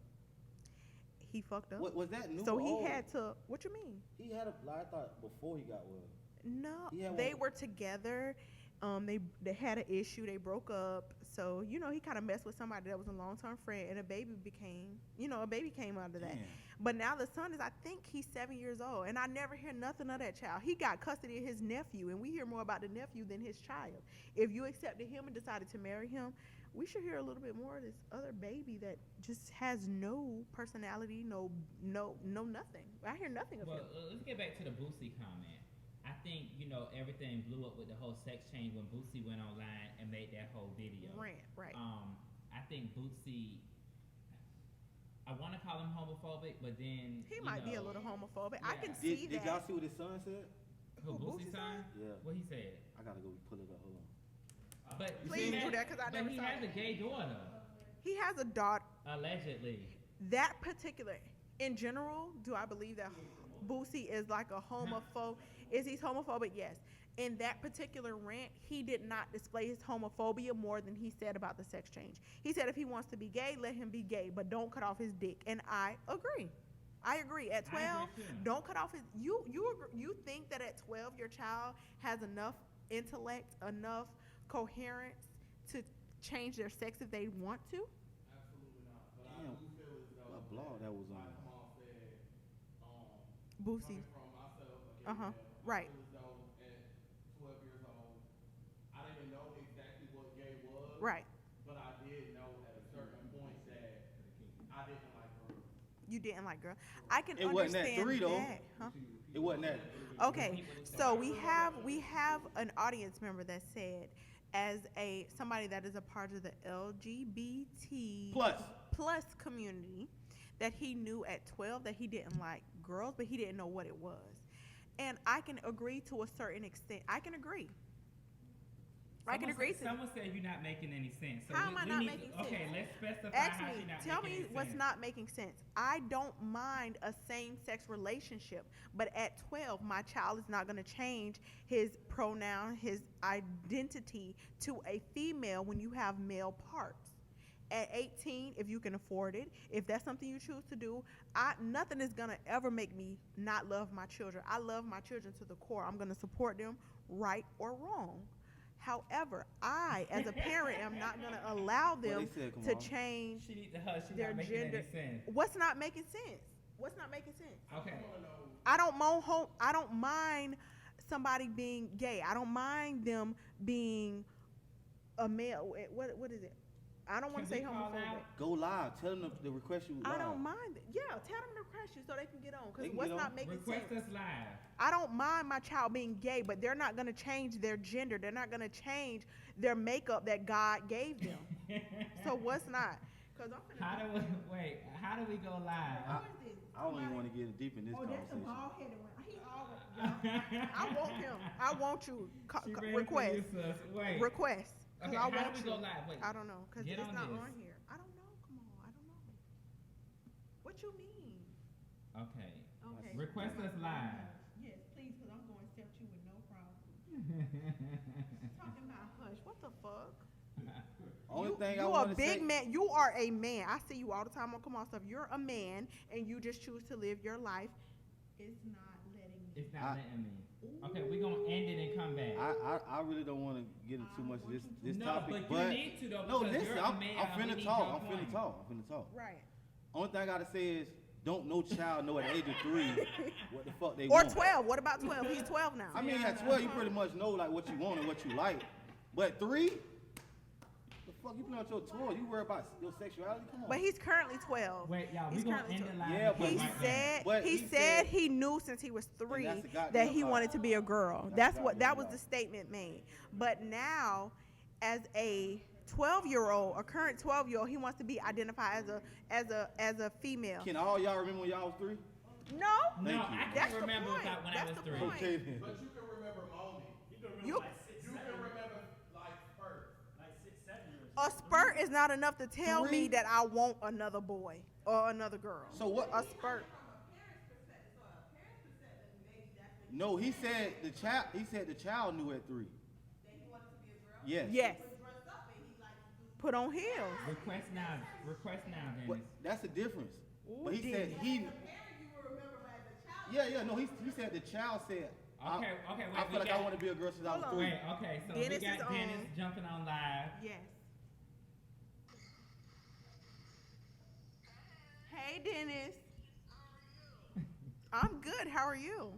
He fucked up. What was that new? So he old? had to. What you mean? He had a. I thought before he got well. No, He had they one- were together. They had an issue. They broke up. So he kind of messed with somebody that was a long term friend, and a baby came out of that. Damn. But now the son is, I think he's 7 years old, and I never hear nothing of that child. He got custody of his nephew, and we hear more about the nephew than his child. If you accepted him and decided to marry him, we should hear a little bit more of this other baby that just has no personality, no nothing. I hear nothing of Well, him. let's get back to the Boosie comment. I think, everything blew up with the whole sex change when Boosie went online and made that whole video. Rant, right. I think Boosie, I want to call him homophobic, but then He might be a little homophobic. I Yeah. can see Did that. y'all see what his son said? Who, Who, Boosie's Boosie's son? Yeah. What he said? I gotta go pull it up. Hold on. But Please see do that, 'cause I but never he saw has that. a gay daughter, He has a daughter. allegedly. That particular, in general, do I believe that Boosie is like a homophobe? Is he homophobic? Yes. In that particular rant, he did not display his homophobia more than he said about the sex change. He said if he wants to be gay, let him be gay, but don't cut off his dick. And I agree. I agree. At 12, agree too. don't cut off his. You think that at 12 your child has enough intellect, enough coherence to change their sex if they want to? Absolutely not. But Damn. I do feel as though What blog that was like on? Mom said, Boosie. coming from myself, a gay Uh-huh. male, Right. I feel as though at 12 years old, I didn't know exactly what gay was. Right. But I did know at a certain point that I didn't like girls. You didn't like girl. I can It wasn't at understand 3 though. that. Huh? It wasn't that. Okay, so we have an audience member that said, as somebody that is a part of the LGBT plus community, that he knew at 12 that he didn't like girls, but he didn't know what it was. And I can agree to a certain extent. I can agree. I can agree to. Someone said you're not making any sense. So How am I not need making to, Okay, sense? let's specify Ask how me, she's not tell making me any what's sense. not making sense. I don't mind a same-sex relationship, but at 12, my child is not going to change his pronoun, his identity to a female when you have male parts. At 18, if you can afford it, if that's something you choose to do, nothing is going to ever make me not love my children. I love my children to the core. I'm going to support them, right or wrong. However, I, as a parent, am not going to allow them they said, come to on. change She needs to hush. She's their not making gender. any sense. What's not making sense? What's not making sense? Okay. I don't mind somebody being gay. I don't mind them being a male. What is it? I don't want to Can say we call homophobic. out? Go live. Tell them to request you live. I don't mind it. Yeah, tell them to request you so they can get on. They Because can what's get not on. making Request sense? us live. I don't mind my child being gay, but they're not going to change their gender. They're not going to change their makeup that God gave them. So what's not? Because I'm How do we wait? How do we go live? I don't even want to get deep in this Oh, that's a conversation. bald-headed one. He always. I want him. I want you. She ready Request. for you, sis. Wait. Request. 'Cause Okay, I how do want we you. go live? Wait. I don't know because Get it's on not this. on here. I don't know. Come on. I don't know. What you mean? Okay. Okay. Request us live. Yes, please, because I'm going to accept you with no problem. Talking about hush. What the fuck? Only thing I You a want to say. big man. You are a man. I see you all the time on Come On Stuff. You're a man, and you just choose to live your life. It's not letting me. It's not letting me. Okay, we're gonna end it and come back. I really don't want to get into too much of this no, topic, but you need to though. no, because listen, you're a I'm male, finna we need talk. your I'm finna point. talk. I'm finna talk. Right. Only thing I gotta say is, don't no child know at the age of 3 what the fuck they Or want. 12. What about 12? He's 12 now. I mean, at 12, you pretty much know like what you want and what you like. But 3, the fuck you playing with your toys? You worry about your sexuality? Come on. But he's currently 12. Wait, y'all, He's we gonna currently end it 12. live. Yeah, and but come He right back. said But he he said said- he knew since he was 3 that's a goddamn that he lie. wanted to be a girl. That's That's a what that was goddamn the lie. statement made. But now, as a 12-year-old, a current 12-year-old, he wants to be identified as a female. Can all y'all remember when y'all was 3? No, No, Thank you. I That's can't the remember point. without when I That's was the 3. point. Okay then. But you can remember moaning. you You can remember like first. a spurt is not enough to tell 3? me that I want another boy or another girl. So what? A spurt. No, he said the child. He said the child knew at 3. That he wanted to be a girl. Yes. Yes. He dressed up and he likes to put on heels. Request now, But Dennis. that's the difference. Ooh, But he said Dennis. he. As a parent, you will remember, but as a child. Yeah. No, he said the child said. Okay, wait. I feel like I want to be a girl since I was Hold on. 3. Wait, okay, so Dennis we got is on. Dennis jumping on live. Yes. Hey, Dennis. I'm good. How are you?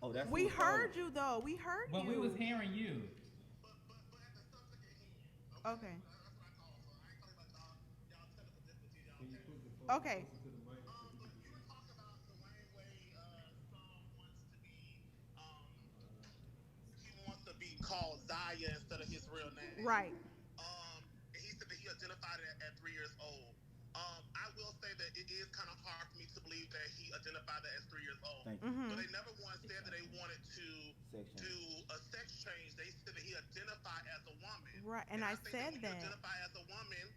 Oh, that's. We who was calling. heard you though. We heard But you. we was hearing you. Okay. Okay. He wants to be called Zaya instead of his real name. Right. He said that he identified it at 3 years old. I will say that it is kind of hard for me to believe that he identified that as 3 years old. Thank you. But they never once said that they wanted to Sex change. do a sex change. They said that he identified as a woman. Right. And I think said when that. you identify as a woman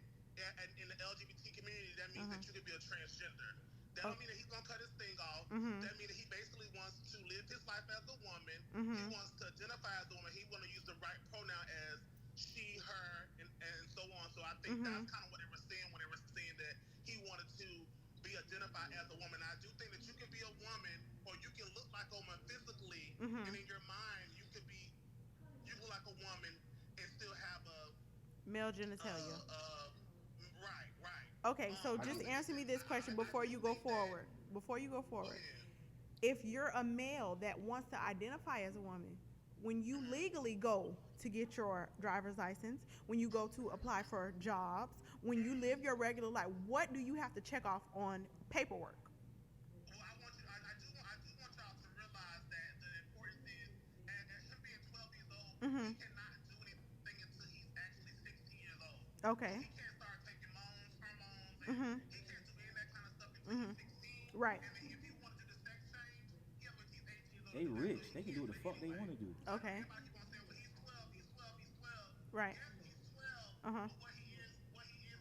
in the LGBT community, that means that you could be a transgender. That don't mean that he's gonna cut his thing off. That means that he basically wants to live his life as a woman. He wants to identify as a woman. He want to use the right pronoun as she, her, and so on. So I think that's kind of what they were saying when they were saying that he wanted to be identified as a woman. I do think that you can be a woman, or you can look like a woman physically, and in your mind you look like a woman and still have a Male genitalia. right. Okay, so just answer me this question before you go forward. Before you go forward. If you're a male that wants to identify as a woman, when you legally go to get your driver's license, when you go to apply for jobs, when you live your regular life, what do you have to check off on paperwork? Well, I do want y'all to realize that the importance is, and him being 12 years old, he cannot do anything until he's actually 16 years old. Okay. He can't start taking loans, hormones, and he can't do any of that kind of stuff until he's 16. Right. And then if he wants to do the sex change, he have until he's 18 years old. They rich. They can do what the fuck they want to do. Okay. Everybody keep on saying, well, he's 12. Right. Yes, he's 12. Uh-huh. But what he is,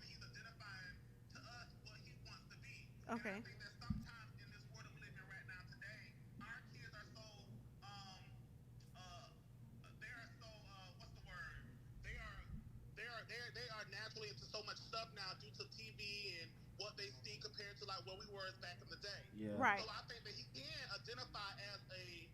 he's identifying to us what he wants to be. Okay. And I think that sometimes in this world we live in right now today, our kids are so they are so what's the word? They are naturally into so much stuff now due to TV and what they see compared to like what we were back in the day. Yeah. Right. So I think that he can identify as a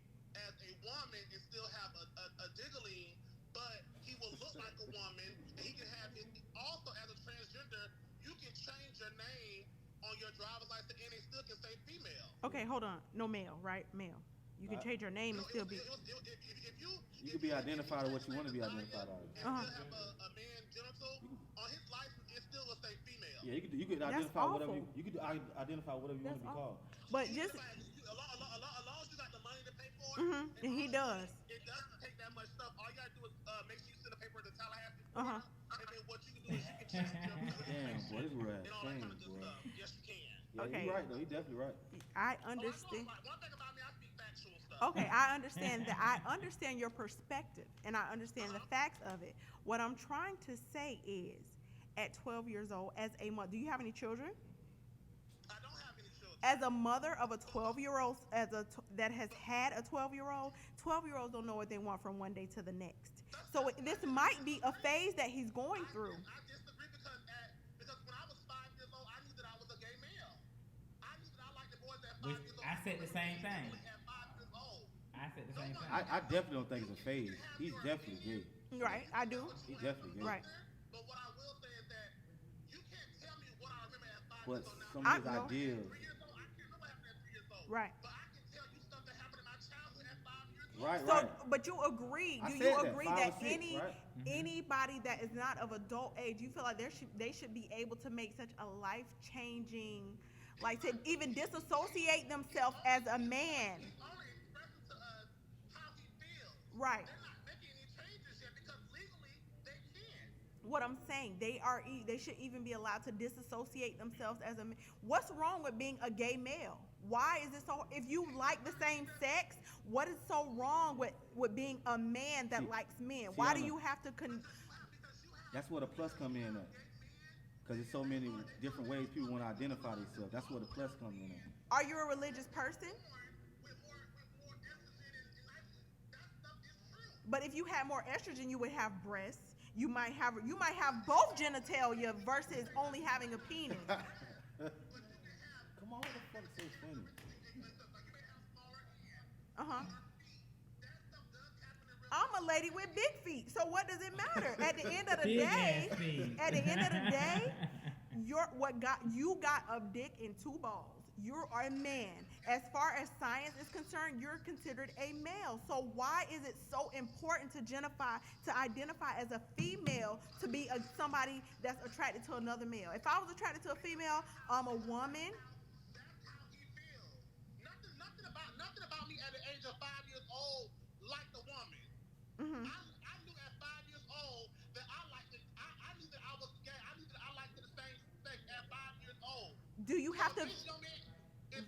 woman and still have a diggling, but he will look like a woman, and he can have it. Also, as a transgender, you can change your name on your driver's license, and it still can say female. Okay, hold on. No male, right? Male. You can change your name and still be. You can be identified as what you want to be identified as. And still have a man genital on his license, it still will say female. Yeah, you could That's identify whatever awful. you could identify whatever you want to be That's called. But just. As long as you got the money to pay for it, And he does. It doesn't take that much stuff. All you gotta do is make sure you send a paper to Tallahassee, Uh-huh. and then what you can do is you can change your Damn, boy, this world and all that kind of changed, good bro. stuff. Yes, you can. Yeah, Okay. you're right though. He's definitely right. I understand. One thing about me, I speak factual stuff. Okay, I understand that. I understand your perspective and I understand the facts of it. What I'm trying to say is, at 12 years old, as a mother, do you have any children? I don't have any children. As a mother of a 12-year-old, that has had a 12-year-old, 12-year-olds don't know what they want from one day to the next. So this might be a phase that he's going through. I disagree because when I was 5 years old, I knew that I was a gay male. I knew that I liked the boys at 5 years old. I said the same thing. At 5 years old. I said the same thing. I definitely don't think it's a phase. He's definitely gay. Right, I do. He's definitely gay. Right. But what I will say is that you can't tell me what I remember at 5 But years old. Now, some I of his know. ideas. 3 years old, I can't remember what happened at 3 years old. Right. But I can tell you stuff that happened in my childhood at 5 years old. Right, So, right. but you agree? I Do said you that, agree 5 that or 6, right? anybody that is not of adult age, you feel like they should be able to make such a life-changing, like to even disassociate themselves as a man? He's only expressing to us how he feels. Right. They're not making any changes yet because legally they can. What I'm saying, they should even be allowed to disassociate themselves as a man. What's wrong with being a gay male? Why is it so? If you like the same sex, what is so wrong with being a man that likes men? Why do you have to? That's where the plus come in at. Because there's so many different ways people want to identify themselves. That's where the plus comes in. Are you a religious person? With more estrogen and nitrogen, that stuff is true. But if you had more estrogen, you would have breasts. You might have both genitalia versus only having a penis. Come on, what the fuck's so funny? Uh-huh. I'm a lady with big feet, so what does it matter? At the end of the day, you got a dick and two balls. You are a man. As far as science is concerned, you're considered a male. So why is it so important to identify as a female to be somebody that's attracted to another male? If I was attracted to a female, I'm a woman. That's how he feels. Nothing about me at the age of 5 years old like the woman. Mm-hmm. I knew at 5 years old that I liked it. I knew that I was gay. I knew that I liked the same sex at 5 years old. Do you have to? If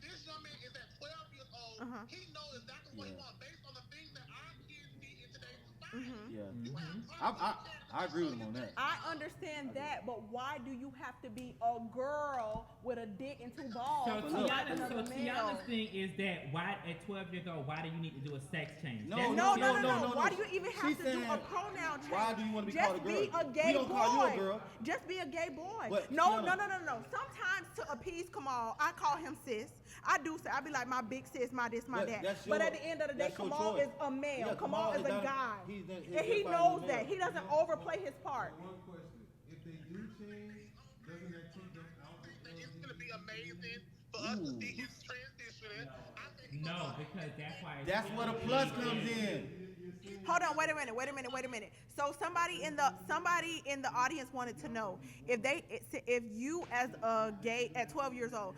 this young man is at 12 years old, he knows exactly what he wants based on the things that our kids need in today's society. I agree with him on that. I understand that, but why do you have to be a girl with a dick and two balls? So Tiana's thing is that why at 12 years old, why do you need to do a sex change? No. Why do you even have to do a pronoun change? Why do you want to be called a girl? Just be a gay we don't boy. call you a girl. Just be a gay boy. But, No. Sometimes to appease Kamal, I call him sis. I do say, I be like my big sis, my this, my that. But at the end of the day, Kamal is a male. Yeah, Kamal is a guy. And he identifying knows as a that. male. He doesn't overplay his part. One question: if they do change, doesn't that take them out of It's going to be amazing for us to see his transition. No, because That's where the plus comes in. Hold on, wait a minute. So somebody in the audience wanted to know if you as a gay at 12 years old,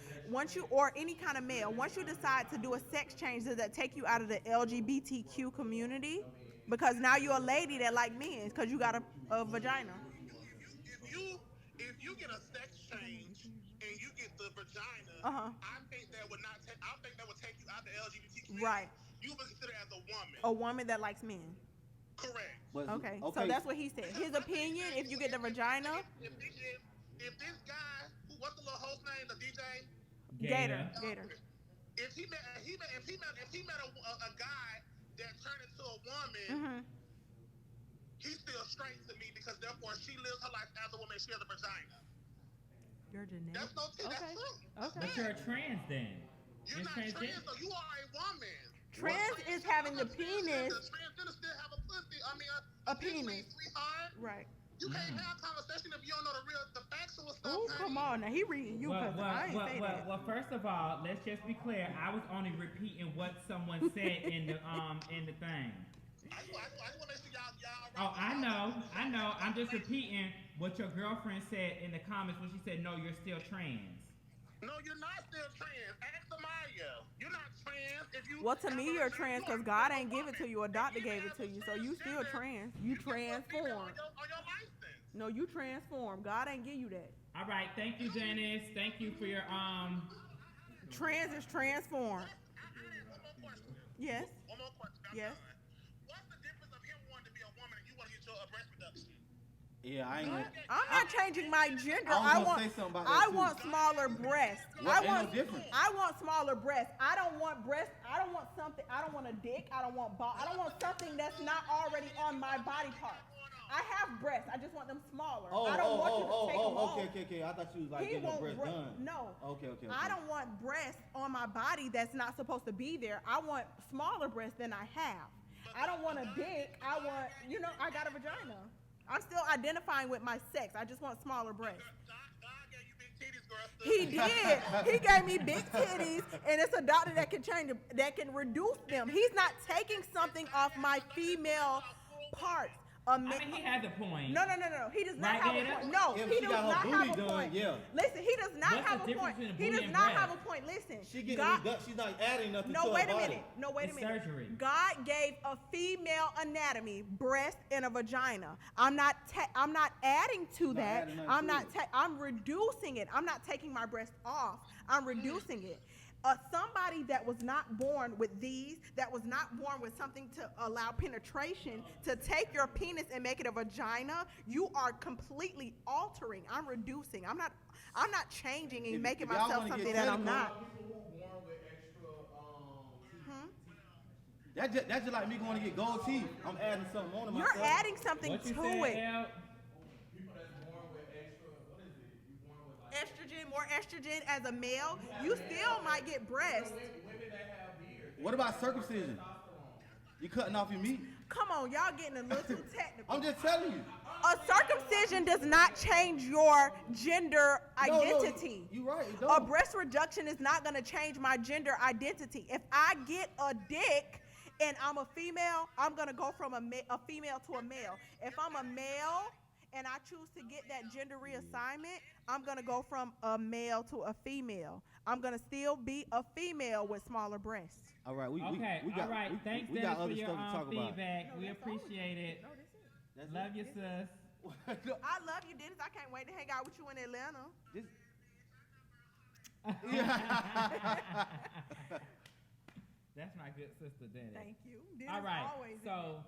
or any kind of male, once you decide to do a sex change, does that take you out of the LGBTQ community? Because now you're a lady that like men because you got a vagina. If you get a sex change and you get the vagina, I think that would take you out of the LGBT community. Right. You would be considered as a woman. A woman that likes men. Correct. Okay. So that's what he said. His opinion, if you get the vagina. If this guy, what's the little host name, the DJ? Gator. If he met a guy that turned into a woman, he's still straight to me because therefore she lives her life as a woman. She has a vagina. You're genetic. That's no tea. That's true. Okay. But you're a trans then. You're not trans, so you are a woman. Trans is having the penis. Transgender still have a pussy. I mean, a penis. Sweetheart. Right. You can't have a conversation if you don't know the factual stuff. Oh, come on. Now he reading you because I ain't say that. Well, first of all, let's just be clear. I was only repeating what someone said in the thing. I just want to make sure y'all. Oh, I know. I'm just repeating what your girlfriend said in the comments when she said, "No, you're still trans." No, you're not still trans. Ask Amaya. You're not trans. Well, to me, you're trans because God ain't give it to you. A doctor gave it to you, so you still trans. You transformed. On your license. No, you transformed. God ain't give you that. All right, thank you, Janice. Thank you for your Trans is transformed. I have one more question. Yes. One more question. Yes. What's the difference of him wanting to be a woman and you want to get your breast reduction? Yeah, I'm not changing my gender. I was gonna say something about that I too. want smaller breasts. What? Ain't no difference. I want smaller breasts. I don't want breasts. I don't want something. I don't want a dick. I don't want I don't want something that's not already on my body part. I have breasts. I just want them smaller. I don't want you to take them off. Okay. I thought you was like getting your breast done. No. Okay. I don't want breasts on my body that's not supposed to be there. I want smaller breasts than I have. I don't want a dick. I want, I got a vagina. I'm still identifying with my sex. I just want smaller breasts. God gave you big titties, girl. He did. He gave me big titties, and it's a doctor that can change them, that can reduce them. He's not taking something off my female parts. I mean, he has a point. No. He does not Right, have Gator? a point. No, If he she does got not her have booty a done, point. yeah. Listen, he does not What's have the a point. difference between a He booty does and not breast? have a point. Listen. She getting God, she's not adding nothing no, to wait her a body. minute. No, wait a It's minute. surgery. God gave a female anatomy, breast and a vagina. I'm not adding to that. adding nothing I'm to not. it. I'm reducing it. I'm not taking my breast off. I'm reducing it. somebody that was not born with these, that was not born with something to allow penetration, to take your penis and make it a vagina, you are completely altering. I'm reducing. I'm not changing and making y'all myself wanna something get that I'm technical, not. People who born with extra That's just like me going to get gold teeth. I'm adding something on to myself. You're adding something What you to said, it. Al? people that's born with extra. What is it? You born with like Estrogen, more estrogen as a male, you still might get breasts. women that have beards. What about circumcision? You cutting off your meat? Come on, y'all getting a little too technical. I'm just telling you. A circumcision does not change your gender identity. You right. It A don't. breast reduction is not going to change my gender identity. If I get a dick and I'm a female, I'm going to go from a female to a male. If I'm a male and I choose to get that gender reassignment, I'm going to go from a male to a female. I'm going to still be a female with smaller breasts. All right. We got, all right. Thanks, we Dennis, got for other your stuff to talk about. feedback. No, We that's all. appreciate it. No, that's it. That's Love it. you, sis. I love you, Dennis. I can't wait to hang out with you in Atlanta. This- That's my good sister, Dennis. Thank you. Dennis All right. always So,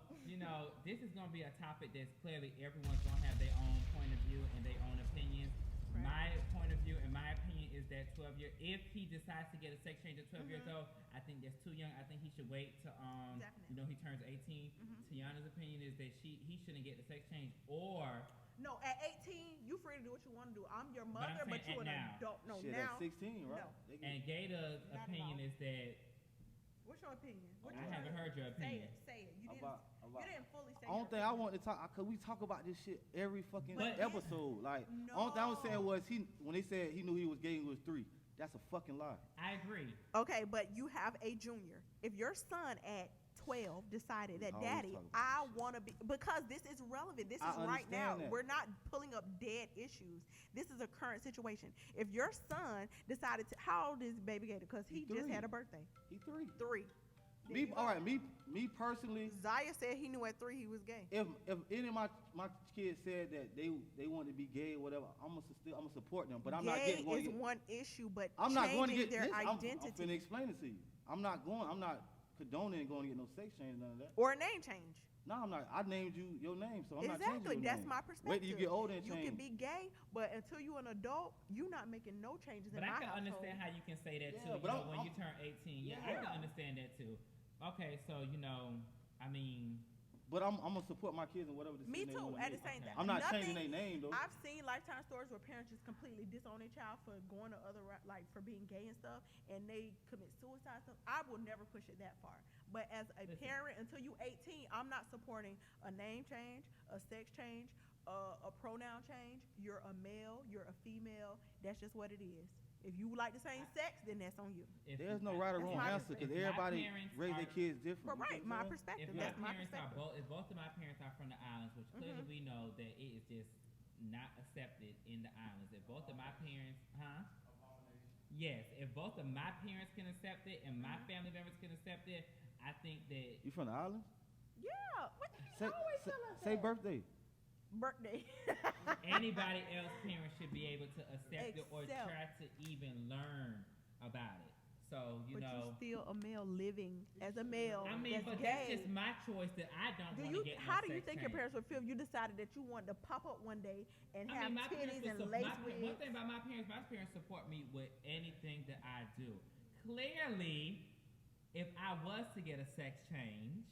this is going to be a topic that's clearly everyone's going to have their own point of view and their own opinions. Right. My point of view and my opinion is that if he decides to get a sex change at 12 years old, I think that's too young. I think he should wait to, Definitely. he turns 18. Tiana's opinion is that he shouldn't get the sex change, or No, at 18, you free to do what you want to do. I'm your But I'm mother, but, saying you an at now. adult. No, Shit, now. at 16, right? No. They get- and Gata's Not at opinion all. is that What's your opinion? What I you haven't heard your Say opinion. it. Say it. You didn't. About- You didn't fully say. Only your thing I opinion. want to talk, cause we talk about this shit every fucking But- episode. Like, only thing I was saying was when they said he knew he was gay, he was 3. That's a fucking lie. I agree. Okay, but you have a junior. If your son at 12 decided that, Always Daddy, talk about I want to be, because this is relevant. This I is right now. understand that. We're not pulling up dead issues. This is a current situation. If your son decided to, how old is baby Gator? Because he He's just 3. had a birthday. He 3. 3. Me, all right. Me personally. Zaya said he knew at 3 he was gay. If any of my kids said that they want to be gay or whatever, I'm gonna support them. But I'm not Gay going is to get. one issue, but I'm not going to changing get their this. I'm identity finna explain it to you. I'm not condoning going to get no sex change, none of that. or a name change. No, I'm not. I named you your name, so I'm not Exactly, changing your that's name. my perspective. Wait till you get older and You change. can be gay, but until you're an adult, you're not making no changes But in I my can household. understand how you can say that Yeah, too. but When I'm- you turn 18, yeah, I can understand that too. Okay, so I mean, But I'm gonna support my kids and whatever Me decision they too, wanna at make. the same time. I'm not Nothing- changing their name though. I've seen Lifetime stories where parents just completely disown their child for going to other, like for being gay and stuff, and they commit suicide stuff. I will never push it that far. But as a Listen. parent, until you 18, I'm not supporting a name change, a sex change, a pronoun change. You're a male, you're a female. That's just what it is. If you like the same sex, then that's on you. There's no right or That's wrong my answer because perspective. My everybody parents raise their are- kids different. But you right, know my what I'm saying? perspective. if my That's my parents perspective. if both of my parents are from the islands, which clearly we know that it is just not accepted in the islands. If both of my parents, Yes, if both of my parents can accept it and my family members can accept it, I think that You from the islands? Yeah. What you Say, always say, tell us say that. birthday. Birthday. anybody else parents should be able to accept it or Accept. try to even learn about it. So, But you're still a male living as a male. I mean, that's but gay. that's just my choice that I don't Do want you? to get. How no do you sex think your change. parents would feel if you decided that you wanted to pop up one day and have my parents titties would and sup- lace one wigs? thing about my parents support me with anything that I do. Clearly, if I was to get a sex change,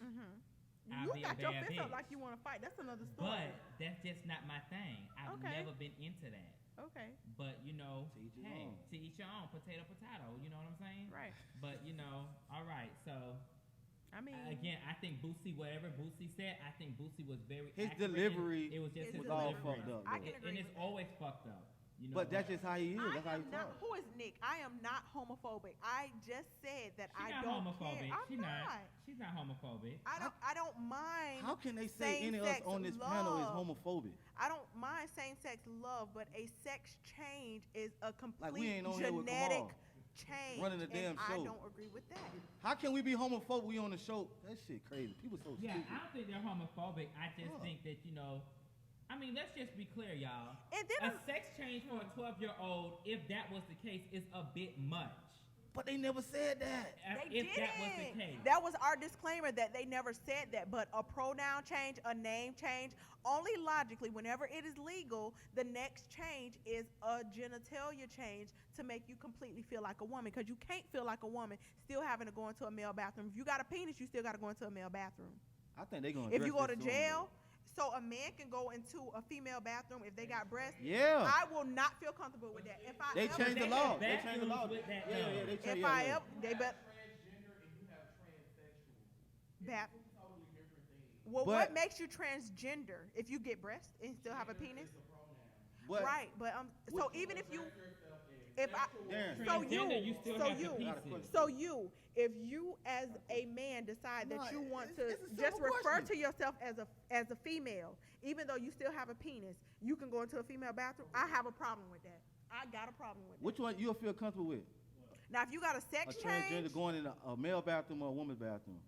I'd You be got a your bad fist up bitch. like you want to fight. That's another story. But that's just not my thing. I've Okay. never been into that. Okay. But To each his hey, own. to each your own, potato, potato. You know what I'm saying? Right. But all right. So I mean, again, I think Boosie, whatever Boosie said, I think Boosie was very. His accurate. delivery It was just His his was all delivery. fucked up, I though. can agree And it's with that. always fucked up. But that's just how he is. That's how I he am not. talks. Who is Nick? I am not homophobic. I just said that She's I not don't homophobic. care. I'm She's not. not. She's not homophobic. I don't mind. How can they say any of us same-sex on this panel is love. homophobic? I don't mind same-sex love, but a sex change is a complete we ain't on here with genetic Kamal change. running the damn and I show. don't agree with that. How can we be homophobic? We on the show? That shit crazy. People so Yeah, stupid. I don't think they're homophobic. I just Huh. think that I mean, let's just be clear, y'all. And then A sex change for a 12-year-old, if that was the case, is a bit much. But they never said that. They If that was the case. That was our disclaimer that they never said that. But a pronoun change, a name change, only logically, whenever it is legal, the next change is a genitalia change to make you completely feel like a woman. Because you can't feel like a woman still having to go into a male bathroom. If you got a penis, you still got to go into a male bathroom. I think they're going to If you go to jail, so a man can go into a female bathroom if they got breasts. Yeah. I will not feel comfortable with that. If I They ever, changed the law. They bathrooms changed the law. with that, Yeah, though. they changed if yeah, I yeah. ever, they bet. Transgender and you have transsexual. Bath. Two totally different things. Well, But- what makes you transgender? If you get breasts and still have a penis, It's a pronoun. But right? But so even if you, if I, Darren, so you, Transgender, you still so have the you, pieces. so you, if you as a man decide that No, you want it's to a just simple refer question. to yourself as a female, even though you still have a penis, you can go into a female bathroom. I have a problem with that. I got a problem with that. which one you'll feel comfortable with? Now, if you got a A sex transgender change, going in a male bathroom or a woman's bathroom?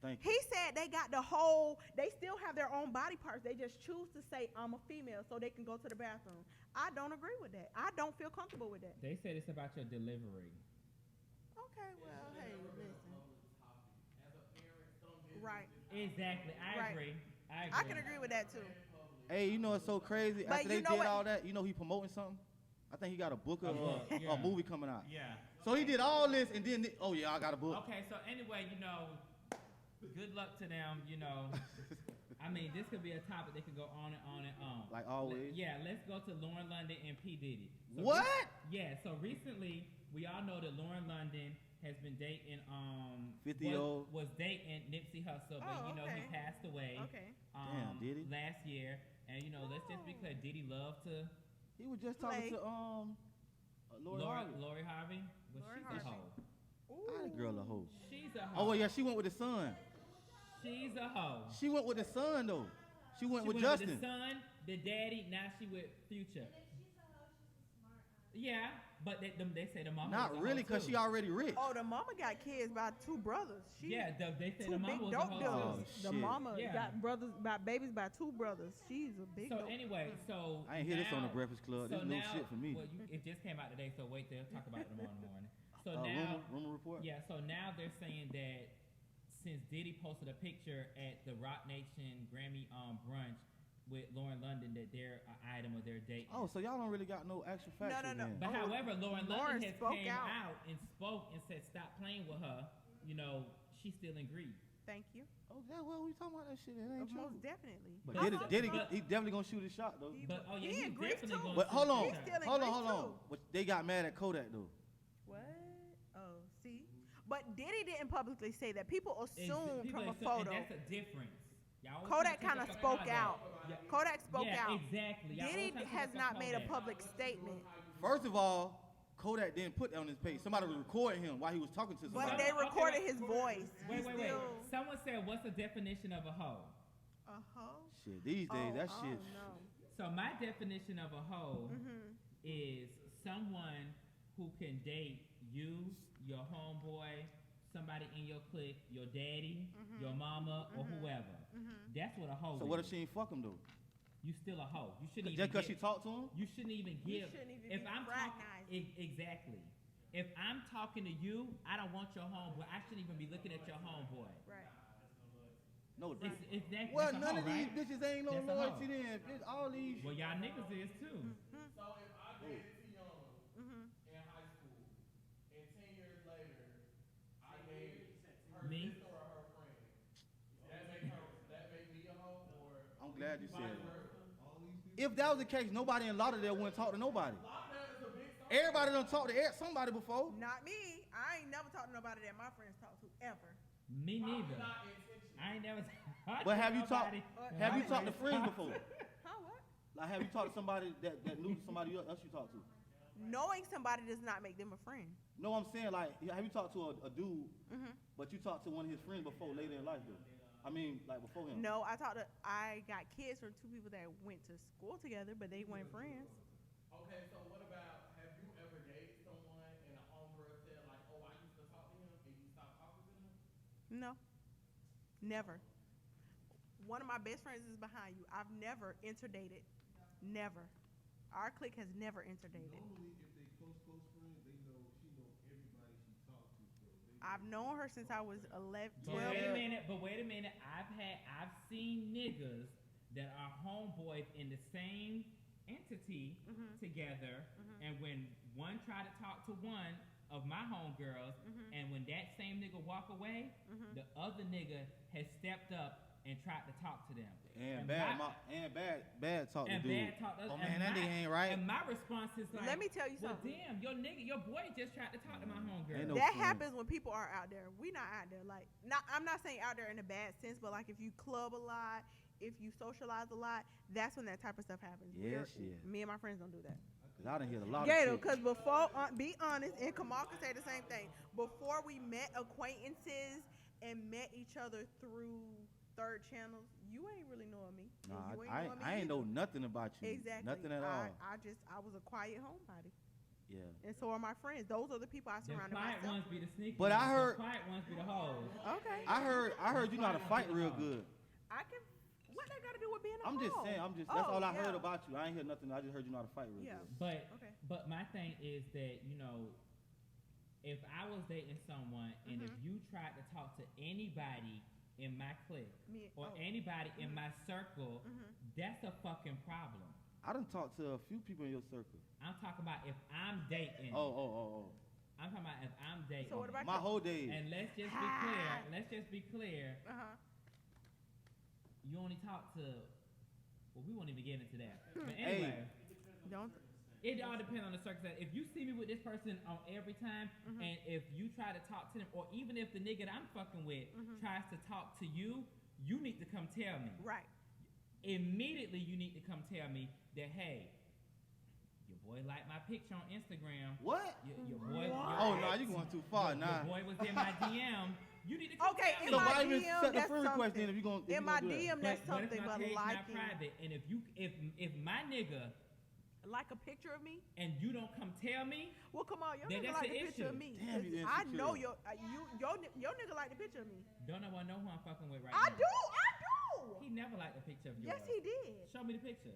Thank you. he said they got the whole, they still have their own body parts. They just choose to say, I'm a female, so they can go to the bathroom. I don't agree with that. I don't feel comfortable with that. They said it's about your delivery. Okay, well, hey, listen. As a parent, some business Right. Exactly. I Right. agree. I can agree with that too. Hey, you know it's so crazy. But After you they know did what- all that, you know he promoting something? I think he got a book or Yeah. a movie coming out. Yeah. So he did all this and then, oh yeah, I got a book. Okay, so anyway, good luck to them, I mean, this could be a topic that could go on and on and on. Like always. Yeah, let's go to Lauren London and P. Diddy. So What? So recently, we all know that Lauren London has been dating, 50-year-old. was dating Nipsey Hussle, but Oh, he okay. passed away. Okay. Damn, did he? Last year. And, let's just be clear, Diddy loved to He was just talking Play. to Lori Harvey. Lori Harvey. But Lori she's a Harvey. hoe. How the girl a hoe? She's a hoe. Oh well, yeah, she went with the son. She's a hoe. She went with the son though. She went She with went Justin. with the son, the daddy, now she with Future. And if she's a hoe, she's a smart Yeah, but they say the mama Not was a really, hoe cause too. she already rich. Oh, the mama got kids by two brothers. She Yeah, they say two the big mama was a dope hoe dealers. too. The shit. mama Yeah. got brothers by babies by two brothers. She's a big So dope. anyway, so I ain't hear this on the now- Breakfast Club. So This new now, shit for me. Well, it just came out today, so wait, they'll talk about it tomorrow morning. So now, rumor report. yeah, so now they're saying that since Diddy posted a picture at the Rock Nation Grammy brunch with Lauren London that they're an item of their date. Oh, so y'all don't really got no actual facts. No. then. But Oh, however, Lauren Lauren London has spoke came out. out and spoke and said, "Stop playing with her." She's still in grief. Thank you. Oh, yeah, well, we talking about that shit. It ain't true. Most definitely. But How Diddy, long- he definitely gonna shoot his shot though. But He he's in grief definitely too. going. But to hold on, He's still in hold on, grief, hold on. too. But they got mad at Kodak though. What? Oh, see. But Diddy didn't publicly say that. People assume People from a assume- photo. And that's a difference. Y'all always Kodak try to kind of take spoke the out. Yeah. Kodak spoke Yeah, out. exactly. Y'all Diddy always try to has take not the made a Kodak. public statement. First of all, Kodak didn't put that on his page. Somebody was recording him while he was talking to somebody. But they Okay, recorded wait. his voice. Wait. Still Someone said, "What's the definition of a hoe?" a hoe? Shit, these days that shit. No. So my definition of a hoe Mhm. is someone who can date you, your homeboy, somebody in your clique, your daddy, your mama, or whoever. That's what a hoe So is. what if she ain't fuck him though? You still a hoe. You shouldn't even Just because she give- talked to him? You shouldn't even give. shouldn't even if be I'm fraternizing. talking, exactly. If I'm talking to you, I don't want your homeboy. I shouldn't even be looking at your homeboy. Right. No. It's that. Well, that's a none hoe, of these right? bitches ain't no That's a hoe. loyalty then. Bitch, all these. Well, y'all niggas is too. So if I dated Tiana Mhm. in high school, and 10 years later, I dated her Me? sister or her friend, that make me a hoe, or I'm glad you said vice that. versa? All these people. If that was the case, nobody in Lauderdale wouldn't talk to nobody. Lockdown is a big song. Everybody done talked to somebody before. Not me. I ain't never talked to nobody that my friends talk to ever. Me neither. Not intentional. I ain't never. But have you talked? nobody. Have you Right. talked to friends before? Huh? What? Like, have you talked to somebody that knew somebody else you talked to? Knowing somebody does not make them a friend. No, I'm saying like, have you talked to a dude, Mhm. but you talked to one of his friends before later in life though? I mean, like before him. No, I got kids from two people that went to school together, but they weren't friends. Okay, so what about, have you ever dated someone and a homegirl said like, oh, I used to talk to him and you stopped talking to him? No. Never. One of my best friends is behind you. I've never interdated. Never. Our clique has never interdated. Normally, if they close friends, they know she know everybody I've known her since I was 11, But 12. wait a minute. I've seen niggas that are homeboys in the same entity together, and when one try to talk to one of my homegirls, and when that same nigga walk away, the other nigga has stepped up and tried to talk to them. And bad talk to dude. Bad talk. Oh man, that nigga ain't right. And my response is like, Let me tell you something. Well, damn, your boy just tried to talk to my homegirl. Ain't no That friend. happens when people are out there. We not out there. Like, I'm not saying out there in a bad sense, but like if you club a lot, if you socialize a lot, that's when that type of stuff happens. Yes, yeah. Me and my friends don't do that. Cause I done hear a lot Gator, of shit. because before, be honest, and Kamal can say the same thing. Before we met acquaintances and met each other through third channels, you ain't really knowing me. Nah, You I ain't either. know nothing about you. Exactly. Nothing at all. I was a quiet homebody. Yeah. And so are my friends. Those are the people I The surrounded quiet myself ones be the sneaky But ones. I heard- The quiet ones be the hoes. Okay. I heard you know how to fight real good. I can. What that got to do with being a I'm just hoe? saying. That's all I heard yeah. about you. I ain't heard nothing. I just heard you know how to fight real Yeah. good. Okay. But my thing is that, you know, if I was dating someone and if you tried to talk to anybody in my clique or anybody in my circle, that's a fucking problem. I done talked to a few people in your circle. I'm talking about if I'm dating. Oh. I'm talking about if I'm dating. So what about My whole day. And let's just be clear. You only talk to. Well, we won't even get into that. But anyway, Don't. it all depends on the circumstance. If you see me with this person on every time, and if you try to talk to them, or even if the nigga that I'm fucking with tries to talk to you, you need to come tell me. Right. Immediately, you need to come tell me that, hey, your boy liked my picture on Instagram. What? Your boy. Oh no, you going too far now. Your boy was in my DM. You need to come Okay, tell in me. So my why even DM, set the that's friend request something. in if you gonna In my do that? DM, that's But if something. my But page not liking, private, and if my nigga like a picture of me. and you don't come tell me, Well, come on, your Then nigga that's like the the picture of issue. me. Damn, you I insecure. know your nigga like the picture of me. don't know who I'm fucking with right I now. do. He never liked a picture of yours. Yes, he did. Show me the picture.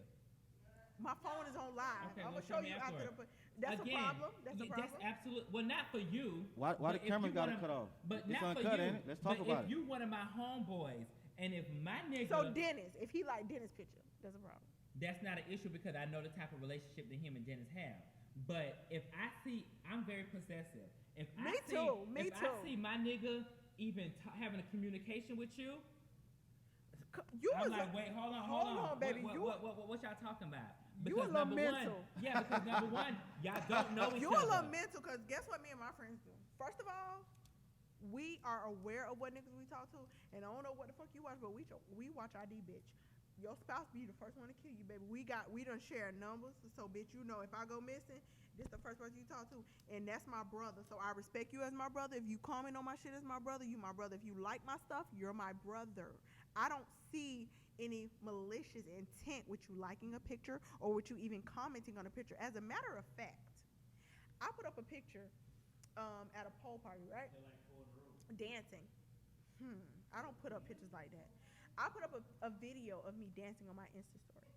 My phone is on live. Okay, I'm well, gonna show me you after afterward. That's Again, a problem. That's a That's problem. absolute. Well, not for you. Why but the if camera you got to one cut off? But It's not for uncut, you. ain't it? Let's talk but about if it. you one of my homeboys, and if my nigga, So Dennis, if he like Dennis' picture, that's a problem. that's not an issue because I know the type of relationship that him and Dennis have. But if I see, I'm very possessive. If I Me see, too, me if too. I see my nigga even having a communication with you, You I'm was like, wait, hold on, baby. What y'all talking about? You a little number mental. One, yeah, because number one, y'all don't know each You a other. little mental, cause guess what me and my friends do? First of all, we are aware of what niggas we talk to, and I don't know what the fuck you watch, but we watch ID, bitch. Your spouse be the first one to kill you, baby. We done share numbers, so bitch, you know if I go missing, this the first person you talk to, and that's my brother. So I respect you as my brother. If you comment on my shit as my brother, you my brother. If you like my stuff, you're my brother. I don't see any malicious intent with you liking a picture or with you even commenting on a picture. As a matter of fact, I put up a picture at a pole party, right? Dancing. I don't put up pictures like that. I put up a video of me dancing on my Insta story.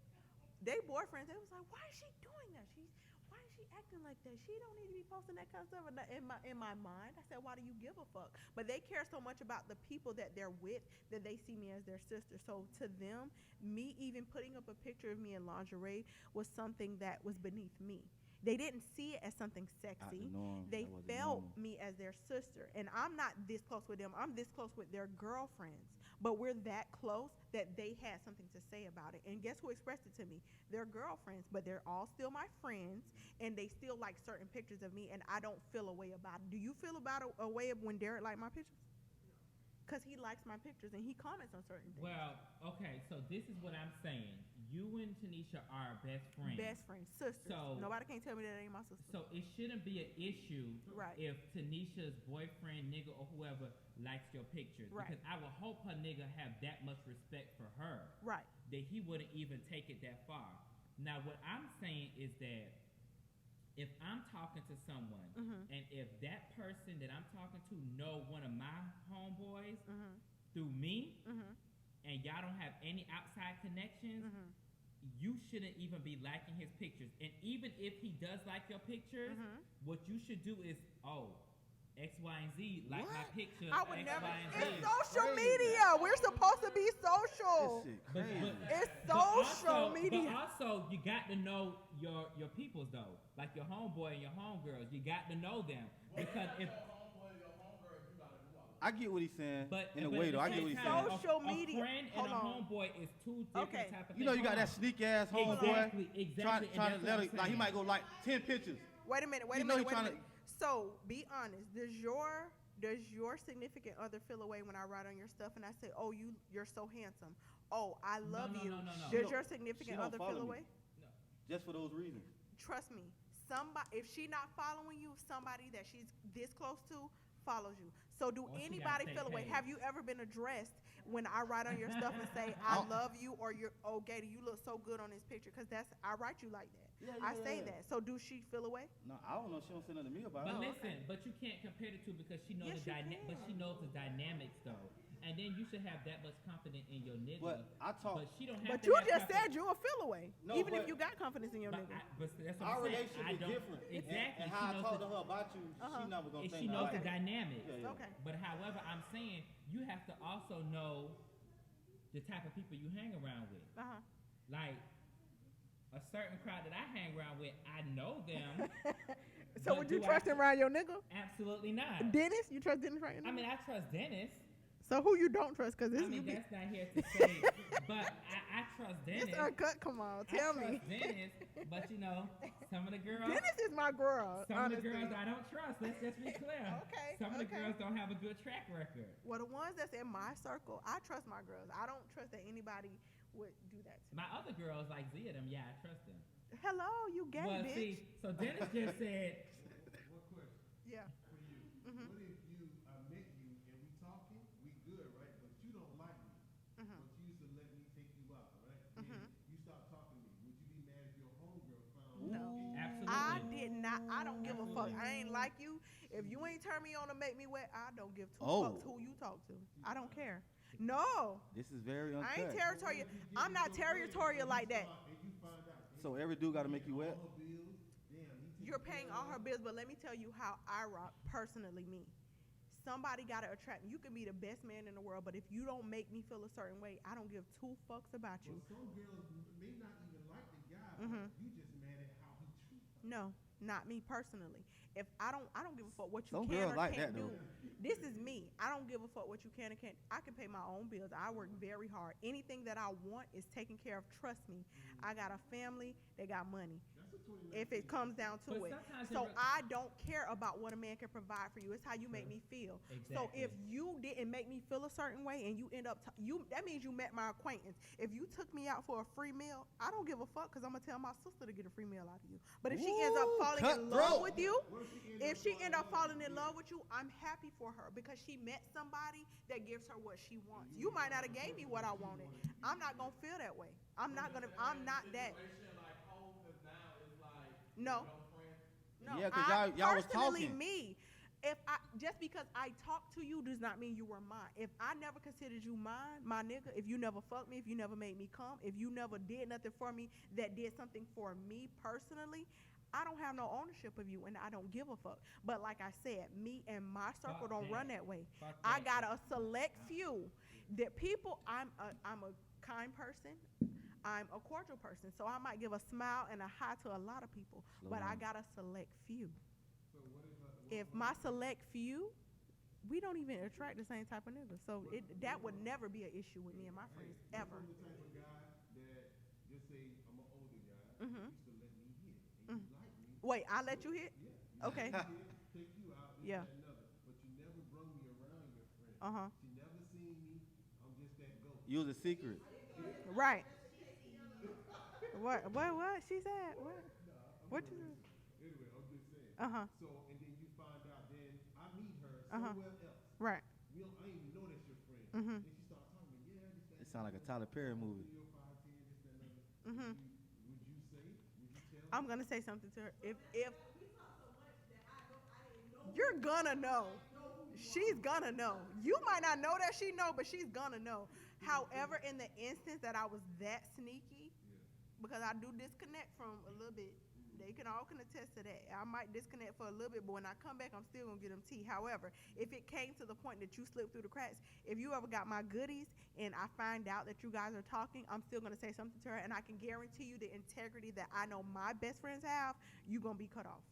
They boyfriends, they was like, why is she doing that? Why is she acting like that? She don't need to be posting that kind of stuff. And in my mind, I said, why do you give a fuck? But they care so much about the people that they're with that they see me as their sister. So to them, me even putting up a picture of me in lingerie was something that was beneath me. They didn't see it as something sexy. They felt me as their sister. And I'm not this close with them. I'm this close with their girlfriends. But we're that close that they had something to say about it. And guess who expressed it to me? Their girlfriends. But they're all still my friends. And they still like certain pictures of me. And I don't feel a way about it. Do you feel about a way of when Derek liked my pictures? Because he likes my pictures and he comments on certain things. Well, okay, so this is what I'm saying. You and Tanisha are best friends. Best friends, sisters. So- Nobody can tell me that ain't my sister. So it shouldn't be an issue Right. if Tanisha's boyfriend, nigga, or whoever likes your pictures. Right. Because I would hope her nigga have that much respect for her Right. that he wouldn't even take it that far. Now, what I'm saying is that if I'm talking to someone and if that person that I'm talking to know one of my homeboys through me and y'all don't have any outside connections, you shouldn't even be liking his pictures. And even if he does like your pictures, what you should do is, oh, X, Y, and Z, like my What? picture, I would X, never. Y, and Z. It's social Crazy. media. We're supposed to be social. This shit But, crazy. It's but social media. But also, you got to know your peoples though, like your homeboy and your homegirls. You got to know them because if Your homeboy, your homegirl, you gotta do all of I get what he's saying. but In a but way at though, I the get what same he's time, saying. Social a media- friend hold and a on. homeboy is two different Okay. type of You know, things. you got that sneak ass homeboy. Exactly. Trying and to that's let what her, like he I'm might go like 10 pictures. Wait a minute. Wait You a know minute. he Wait a tryna- minute. So be honest. Does your significant other feel away when I write on your stuff and I say, "Oh, you're so handsome. Oh, I love you." No. Does She your don't- significant she don't other follow feel me. away? Just for those reasons. Trust me. Somebody, if she not following you, somebody that she's this close to follows you. So do Or she anybody gotta feel take away? pains. Have you ever been addressed when I write on your stuff and say I love you or you're oh Gator, you look so good on this picture? Because I write you like that. I say that. So do she feel away? No, I don't know. She don't say nothing to me about But it. listen, but you can't compare the two because she knows Yes, the you but can. she knows the dynamics though. And then you should have that much confidence in your nigga. But I talk. But she don't have But to you have just said confidence. you a feel away, No, even if but- you got confidence in your But, nigga. but that's what Our I'm saying. relationship I is don't different. exactly. And She how I knows talk the- to her about you, Uh-huh. she never gonna and think she nothing knows like the that. dynamics. Yeah, yeah. Okay. But however, I'm saying you have to also know the type of people you hang around with. Uh-huh. Like a certain crowd that I hang around with, I know them. So But would you do trust I- him around your nigga? Absolutely not. Dennis? You trust Dennis around your I nigga? mean, I trust Dennis. So who you don't trust? Because I this mean, you be that's not here to say, but I trust Dennis. this uncut. Come on, tell I me. trust Dennis, but you know, some of the girls, Dennis is my girl. some honestly. of the girls I don't trust. Let's just be clear. Okay, Some of the okay. girls don't have a good track record. Well, the ones that's in my circle, I trust my girls. I don't trust that anybody would do that to me. My other girls, like Zia, them, yeah, I trust them. Hello, you gay Well, bitch. see, so Dennis just said, One question Yeah. for you. Mhm. What if I met you and we talking, we good, right? But you don't like me. Mhm. But you used to let me take you out, right? Mhm. Then you stop talking to me. Would you be mad if your homegirl found No. out? absolutely. I did not. I don't give a fuck. Absolutely. I ain't like you. If you ain't turn me on to make me wet, I don't give two Oh. fucks who you talk to. I don't care. No, This is very I ain't uncut. territorial. I'm not territorial like that. And you find out. So every dude gotta make you wet? All her bills, damn, he taking You're care paying of all her. her bills, but let me tell you how I rock personally. Me, somebody gotta attract me. You can be the best man in the world, but if you don't make me feel a certain way, I don't give two fucks about you. But some girls may not even like the guy, Mhm. but you just mad at how he treats her. No, not me personally. If I don't give a fuck what you Some can girls or like can't that, do. though. This is me. I don't give a fuck what you can or can't. I can pay my own bills. I work very hard. Anything that I want is taken care of. Trust me. I got a family. They got money. That's a 29. If it comes down to But it. sometimes So it re- I don't care about what a man can provide for you. It's how you make me feel. So if Exactly. you didn't make me feel a certain way and you end up that means you met my acquaintance. If you took me out for a free meal, I don't give a fuck because I'm gonna tell my sister to get a free meal out of you. But if she ends up Ooh, falling in love cutthroat. with you, What if if she end up falling in love with you, I'm happy for her because she met somebody that gives her what she wants. You might not have gave me what I wanted. I'm not gonna feel that way. I'm not that. Situation like whole, cause now it's like No. no friends. No, Yeah, 'cause I y'all was personally talking. me. If I just because I talk to you does not mean you were mine. If I never considered you mine, my nigga, if you never fucked me, if you never made me come, if you never did nothing for me that did something for me personally, I don't have no ownership of you and I don't give a fuck. But like I said, me and my circle Fuck don't that. run that way. Fuck I that. got a select few that people. I'm a kind person. I'm a cordial person, so I might give a smile and a hi to a lot of people, Slow but I down. got a select few. So what If my select few, we don't even attract the same type of niggas, so that would never be an issue with me and my friends ever. I'm the type of guy that just say I'm an older guy. Mhm. Used to let me hit, and you like me. Wait, I let you hit? Yeah. Okay. Take you out. This, Yeah. that, and another. But you never brung me around your friend. Uh-huh. She never seen me. I'm just that ghost. You was a secret. Right. What? She said what? What you? Anyway, I'm just saying. Uh huh. So and then you find out. Then I meet her Uh-huh. somewhere else. Right. I ain't even know that's your friend. Mhm. And she started talking to me. Yeah, this, that. It sound like a Tyler Perry movie. 3 or 5, 10, this, that, and other. Mhm. Would you say? Would you tell? I'm gonna say something to her. If you're gonna know, she's gonna know. You might not know that she know, but she's gonna know. However, in the instance that I was that sneaky, because I do disconnect from a little bit, They can attest to that. I might disconnect for a little bit, but when I come back, I'm still gonna get them tea. However, if it came to the point that you slipped through the cracks, if you ever got my goodies and I find out that you guys are talking, I'm still gonna say something to her, and I can guarantee you the integrity that I know my best friends have, you gonna be cut off.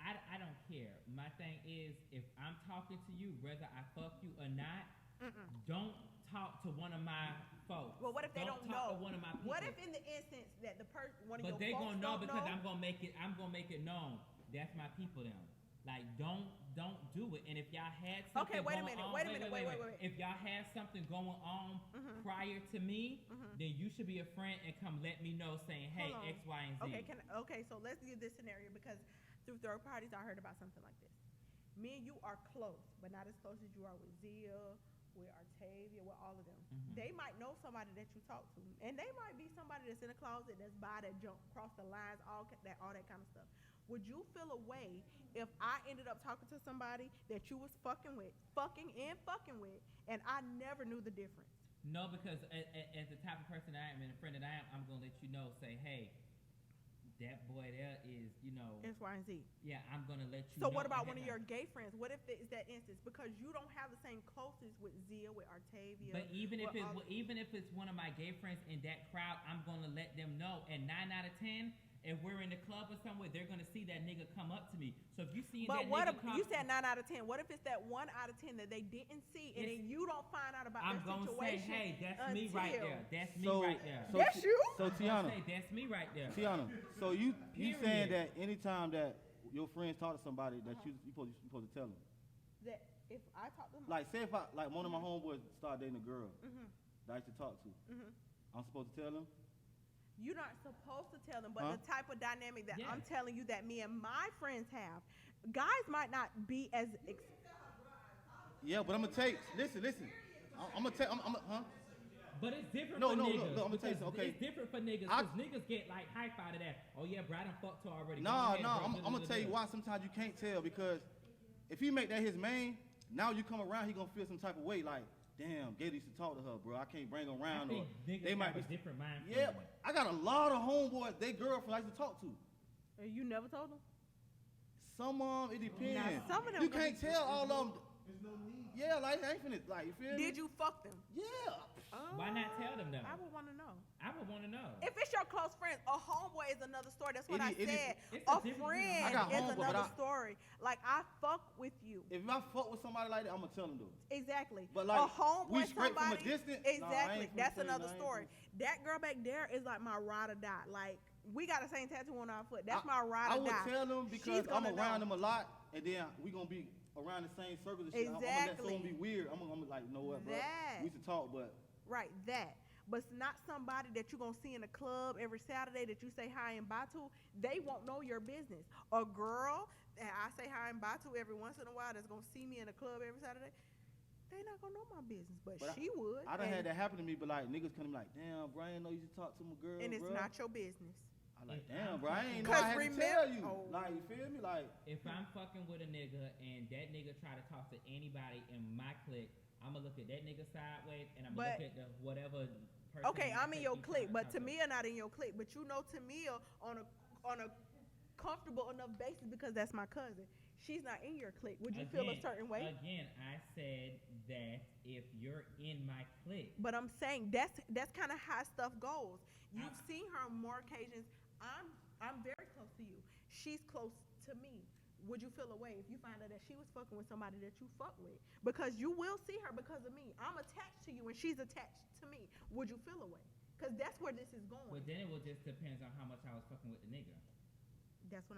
I don't care. My thing is, if I'm talking to you, whether I fuck you or not, don't talk to one of my folks. Well, what if they don't talk know? To one of my people. What if in the instance that the person, one of but your they folks gonna know don't because know? I'm gonna make it known. That's my people. Them. Like, don't do it. And if y'all had something Okay, wait a going minute. on, Wait a minute. Wait. If y'all had something going on prior to me, then you should be a friend and come let me know, saying, hey, Hold on. X, Y, and Z. Okay, so let's do this scenario, because through third parties I heard about something like this. Me and you are close, but not as close as you are with Zia, with Artavia, with all of them. They might know somebody that you talk to, and they might be somebody that's in a closet, that's by that jump, cross the lines, all that kind of stuff. Would you feel a way if I ended up talking to somebody that you was fucking with, and I never knew the difference? No, because as the type of person I am and the friend that I am, I'm gonna let you know, say, hey, that boy there is, X, Y, and Z. Yeah, I'm gonna let you So know. what about one of your gay friends? What if it's that instance? Because you don't have the same closeness with Zia, with Artavia. But even if it's one of my gay friends in that crowd, I'm gonna let them know. And 9 out of 10, if we're in the club or somewhere, they're gonna see that nigga come up to me. So if you see that nigga come, you said 9 out of 10. What if it's that 1 out of 10 that they didn't see, and then you don't find out about I'm their situation? I'm gonna say, hey, that's me right there. That's me right there. That's you. So Tiana, that's me right there. Tiana. So you Period. saying that anytime that your friends talk to somebody that you supposed to tell them? That if I talk to them, Like, say if one of my homeboys start dating a girl that I used to talk to, I'm supposed to tell them? you're not supposed to tell them, but the type of dynamic that I'm telling you that me and my friends have, guys might not be as. Yeah, but I'm gonna take. Listen. I'm gonna take. But it's different No, for niggas. I'm gonna tell you something. Okay. It's different for niggas, because niggas get like hype out of that. Oh yeah, bro, I done fucked her already. I'm gonna tell you why sometimes you can't tell, because if he make that his main, now you come around, he gonna feel some type of way, like, damn, Gator used to talk to her, bro. I can't bring her around. I think they might have be a different mind. Yeah, I got a lot of homeboys, they girlfriends I used to talk to. You never told them? Some of them, it depends. Now, some of them you can't tell all of them. There's no need. Yeah, like, I ain't finna, like, you feel me? Did you fuck them? Yeah. Why not tell them though? I would want to know. I would want to know. If it's your close friends, a homeboy is another story. That's what I said. It's A a different- friend I got is homeboy, another story. Like, I fuck with you. If I fuck with somebody like that, I'm gonna tell them though. Exactly. But, like, a homeboy, we straight from a somebody. distance? Nah, I Exactly. ain't finna That's say another nah, I ain't story. That girl back there is like my ride or die. Like, we got the same tattoo on our foot. That's my ride I or would die. tell them because She's I'm gonna around know. them a lot, and then we gonna be around the same circles and shit. I'm gonna let Exactly. someone be weird. I'm gonna like, you know what, bro? That. We used to talk, but Right, that. But it's not somebody that you're going to see in a club every Saturday that you say hi and bye to. They won't know your business. A girl that I say hi and bye to every once in a while that's going to see me in a club every Saturday, they not going to know my business. But she would. I done had that happen to me, but like niggas come like, damn, Bryant know you should talk to my girl, and it's bro. not your business. I like, damn, bro, I ain't know 'Cause I had to tell you. Like, you feel me? Like, If I'm fucking with a nigga and that nigga try to talk to anybody in my clique, I'm gonna look at that nigga sideways and I'm gonna look at the whatever person. Okay, I'm in your you clique, tryna but talk to. Tamia not in your clique. But you know Tamia on a comfortable enough basis because that's my cousin. She's not in your clique. Would you feel a certain way? Again, I said that if you're in my clique. But I'm saying that's kind of how stuff goes. You've seen her on more occasions. I'm very close to you. She's close to me. Would you feel a way if you find out that she was fucking with somebody that you fuck with? Because you will see her because of me. I'm attached to you and she's attached to me. Would you feel a way? Because that's where this is going. But then it will just depends on how much I was fucking with the nigga. That's what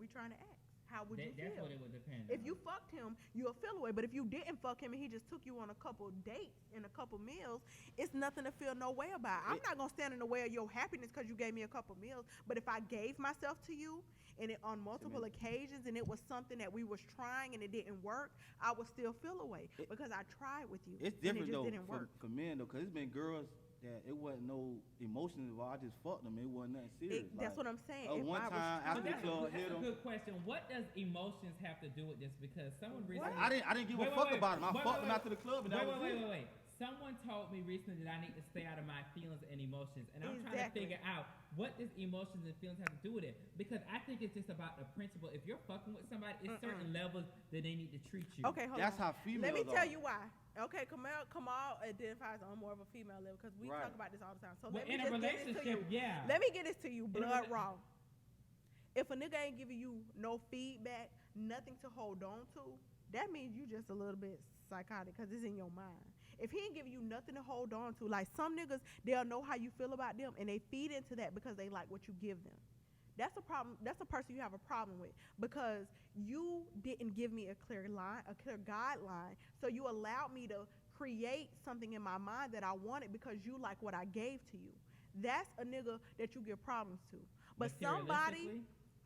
we're trying to ask. How would you feel? That's what it would depend If on. you fucked him, you'll feel away. But if you didn't fuck him and he just took you on a couple dates and a couple meals, it's nothing to feel no way about. I'm not gonna stand in the way of your happiness because you gave me a couple meals. But if I gave myself to you and on multiple occasions and it was something that we was trying and it didn't work, I would still feel away because I tried with you. it's and different it just though didn't work. for men though, cause it's been girls that it wasn't no emotions involved. I just fucked them. It wasn't nothing serious. That's what I'm saying. If One I was time after the That's club, hit a him. good question. What does emotions have to do with this? Because someone recently. I didn't give a fuck about him. I fucked him after the club, and that was it. Wait. someone told me recently that I need to stay out of my feelings and emotions, and I'm trying to figure out what does emotions and feelings have to do with it. Because I think it's just about the principle. If you're fucking with somebody, it's certain levels that they need to treat you. Okay, hold That's on. how females Let me are. tell you why. Okay, Kamal identifies on more of a female level because we talk about this all the time. So Well, let me in a just get this to you. relationship, yeah. Let me get this to you, blood raw. If a nigga ain't giving you no feedback, nothing to hold on to, that means you just a little bit psychotic because it's in your mind. If he ain't giving you nothing to hold on to, like some niggas, they'll know how you feel about them and they feed into that because they like what you give them. That's a problem. That's a person you have a problem with because you didn't give me a clear line, a clear guideline. So you allowed me to create something in my mind that I wanted because you like what I gave to you. That's a nigga that you give problems to. But somebody,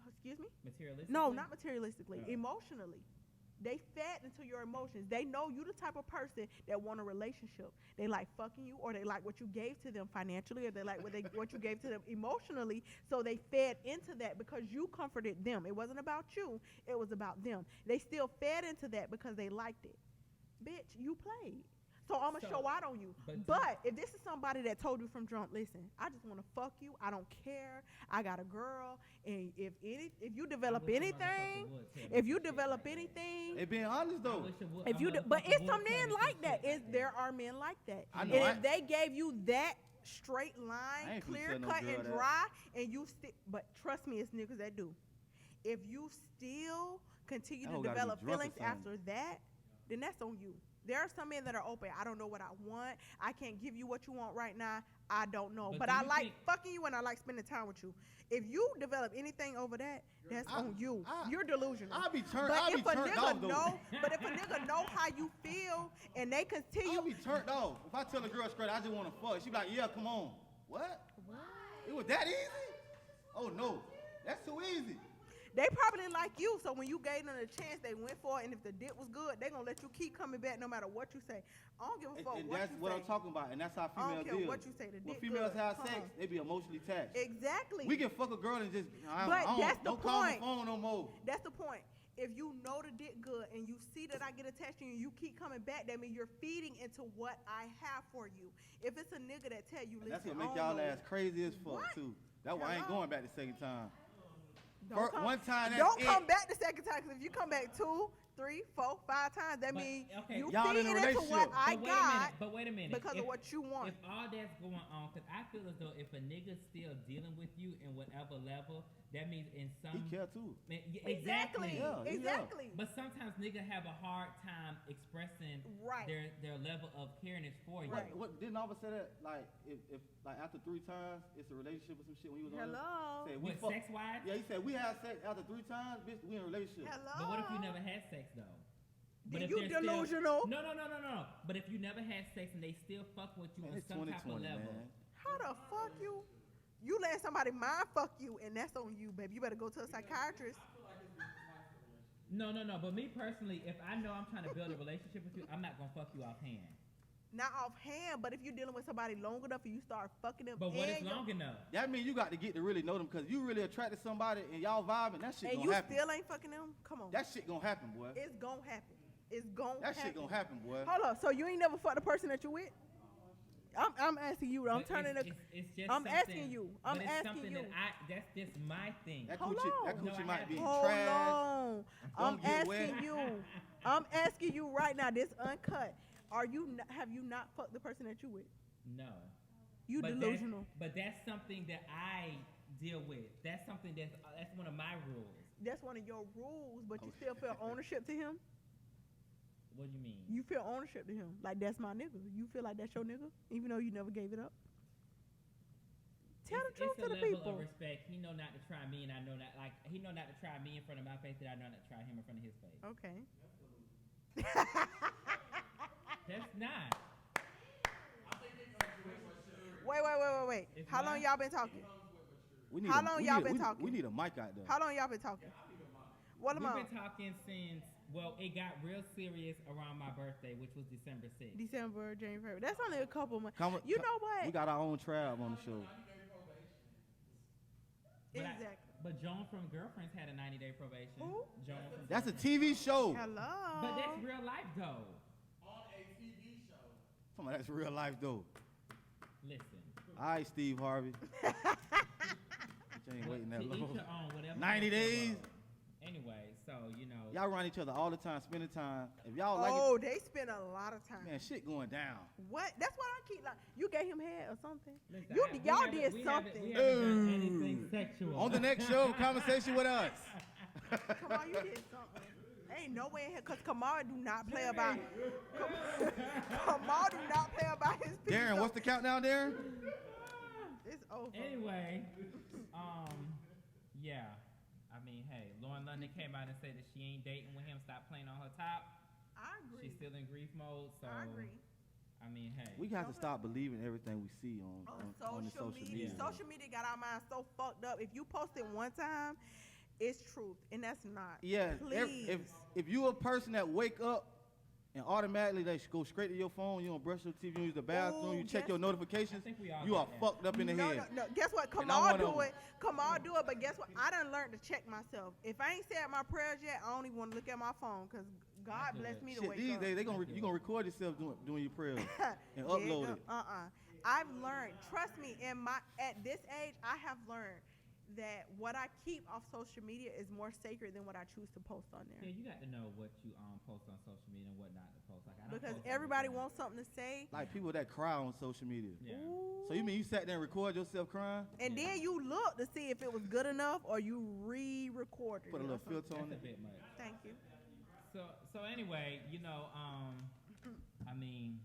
excuse me? Materialistically? No, not materialistically. Emotionally. They fed into your emotions. They know you the type of person that want a relationship. They like fucking you, or they like what you gave to them financially, or they like what you gave to them emotionally. So they fed into that because you comforted them. It wasn't about you. It was about them. They still fed into that because they liked it. Bitch, you played. So I'm going to show out on you. But if this is somebody that told you from jump, listen, I just want to fuck you. I don't care. I got a girl. And if you develop anything, They being honest though. but it's some men like that. There are men like that. And if they gave you that straight line, clear cut and dry, and you still, but trust me, it's niggas that do. If you still continue to develop feelings after that, then that's on you. There are some men that are open. I don't know what I want. I can't give you what you want right now. I don't know. But I like fucking you and I like spending time with you. If you develop anything over that, that's on you. You're delusional. I'll be turned off. But if a nigga know how you feel and they continue. I'll be turned off. If I tell a girl straight, I just want to fuck, she be like, yeah, come on. What? It was that easy? Oh, no. That's too easy. They probably like you, so when you gave them a chance, they went for it, and if the dick was good, they're going to let you keep coming back no matter what you say. I don't give a fuck what you say. And that's what I'm talking about, and that's how females deal. I don't care what you say. The dick when females good. have sex, they be emotionally attached. Exactly. We can fuck a girl and just, don't call my phone no more. That's the point. If you know the dick good and you see that I get attached to you and you keep coming back, that means you're feeding into what I have for you. If it's a nigga that tell you, listen, that's what make y'all ass crazy as fuck, too. That's why I ain't going back the second time. Don't come back the second time, because if you come back 2, 3, 4, 5 times, that means you feeding into what I got. But wait a minute. Because of what you want. If all that's going on, because I feel as though if a nigga's still dealing with you in whatever level, that means in some... He care too. Exactly. Yeah, exactly. But sometimes niggas have a hard time expressing their level of careness for you. Right. What didn't Alva say that? Like, if like after 3 times, it's a relationship or some shit when he was on it? What, sex-wise? Yeah, he said, we have sex after 3 times, bitch, we in a relationship. Hello? But what if you never had sex, though? Then you delusional. No. But if you never had sex and they still fuck with you on some type of level. Man. How the fuck you? You let somebody mind fuck you, and that's on you, baby. You better go to a psychiatrist. No. But me personally, if I know I'm trying to build a relationship with you, I'm not gonna fuck you offhand. Not offhand, but if you're dealing with somebody long enough and you start fucking them. But what is long enough? That means you got to get to really know them, because you really attracted somebody and y'all vibing. That shit gonna happen. And you still ain't fucking them? Come on. That shit gonna happen, boy. It's gonna happen. It's gonna happen. That shit gonna happen, boy. Hold up. So you ain't never fucked the person that you with? I'm asking you. I'm turning it. It's just I'm asking you. I'm asking you. That's just my thing. That coochie might be Hold trash. on. I'm asking you. I'm asking you right now. This uncut. Have you not fucked the person that you with? No. You delusional. But that's something that I deal with. That's something that's one of my rules. That's one of your rules, but you still feel ownership to him? What do you mean? You feel ownership to him. Like, that's my nigga. You feel like that's your nigga, even though you never gave it up? Tell the truth to the people. It's a level of respect. He know not to try me, and I know not. Like, he know not to try me in front of my face, that I know not to try him in front of his face. Okay. That's not. Wait. How long y'all been talking? We need a mic out there. How long y'all been talking? What am I? We've been talking since... Well, it got real serious around my birthday, which was December 6th. December, January. That's only a couple months. You know what? We got our own tribe on the show. Exactly. But Joan from Girlfriends had a 90-day probation. Who? Joan from That's a TV show. Hello. But that's real life, though. On a TV show. Come on, that's real life though. Listen. All right, Steve Harvey. You ain't waiting that To long. each your own, whatever 90 days. Anyway, so you know. Y'all around each other all the time, spending time. If y'all like Oh, they spend a lot of time. man, shit going down. What? That's what I keep like. You gave him head or something? Listen, Y'all did something. We haven't done anything sexual. On the next show, conversation with us. Come on, you did something. Ain't no way in here, because Kamal do not play about. Kamal do not play about his people. Darren, what's the countdown, Darren? It's over. Anyway, yeah. I mean, hey, Lauren London came out and said that she ain't dating with him. Stop playing on her top. I agree. She's still in grief mode. So I agree. I mean, hey. We got to stop believing everything we see on the social media. Social media got our minds so fucked up. If you post it one time, it's truth, and that's not. Yeah, Please. if you a person that wake up and automatically they go straight to your phone, you don't brush your teeth, you don't use the bathroom, Ooh, you check your notifications, think we all you got are that. fucked up in the head. No. Guess what? And I'm Kamal one of do them. it. Kamal do it, but guess what? I done learned to check myself. If I ain't said my prayers yet, I don't even want to look at my phone, because God do bless it. me to Shit, wake these up. days you gonna record yourself doing your prayers and upload it. I've learned. Trust me. At this age, I have learned that what I keep off social media is more sacred than what I choose to post on there. Yeah, you got to know what you post on social media and what not to post. Like, I don't Because post everybody everything. wants something to say. Like people that cry on social media. Yeah. Ooh. So you mean you sat there and record yourself crying? And then you look to see if it was good enough or you re-recorded Put a it or little something. filter on That's a it. bit much. Thank you. So anyway, you know, I mean,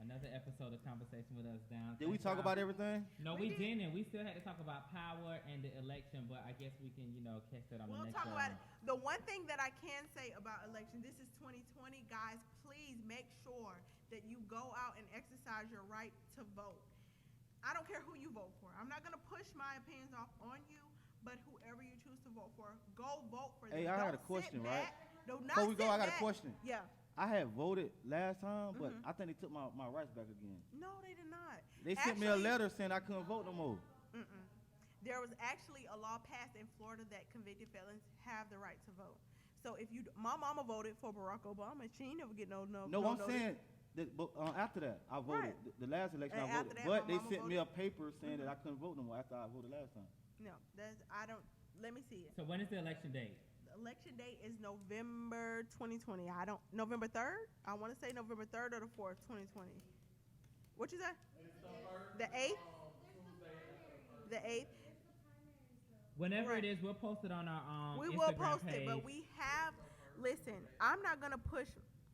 another episode of Conversation with Us down. Did we talk about everything? No, We we did. didn't. We still had to talk about power and the election, but I guess we can, you know, catch that on the We'll next talk show. about it. The one thing that I can say about election, this is 2020, guys, please make sure that you go out and exercise your right to vote. I don't care who you vote for. I'm not going to push my opinions off on you, but whoever you choose to vote for, go vote for them. Hey, I got a Don't question, sit right? back. Do not Before we go, sit I got a back. question. Yeah. I had voted last time, but Mhm. I think they took my rights back again. No, they did not. They sent me a Actually- letter saying I couldn't vote no more. There was actually a law passed in Florida that convicted felons have the right to vote. So if you, my mama voted for Barack Obama, she ain't never get no. No, I'm notice. saying that, but after that, I voted. Right. The last election, And I after voted. that, But my they mama sent me voted. a paper saying that I couldn't vote no more after I voted last time. No, I don't. Let me see it. So when is the election date? The election date is November 2020. November 3rd. I want to say November 3rd or the 4th, 2020. What you say? The 8th. The 8th. Whenever Right. it is, we'll post it on our We Instagram will post page. it, but we have. Listen, I'm not gonna push.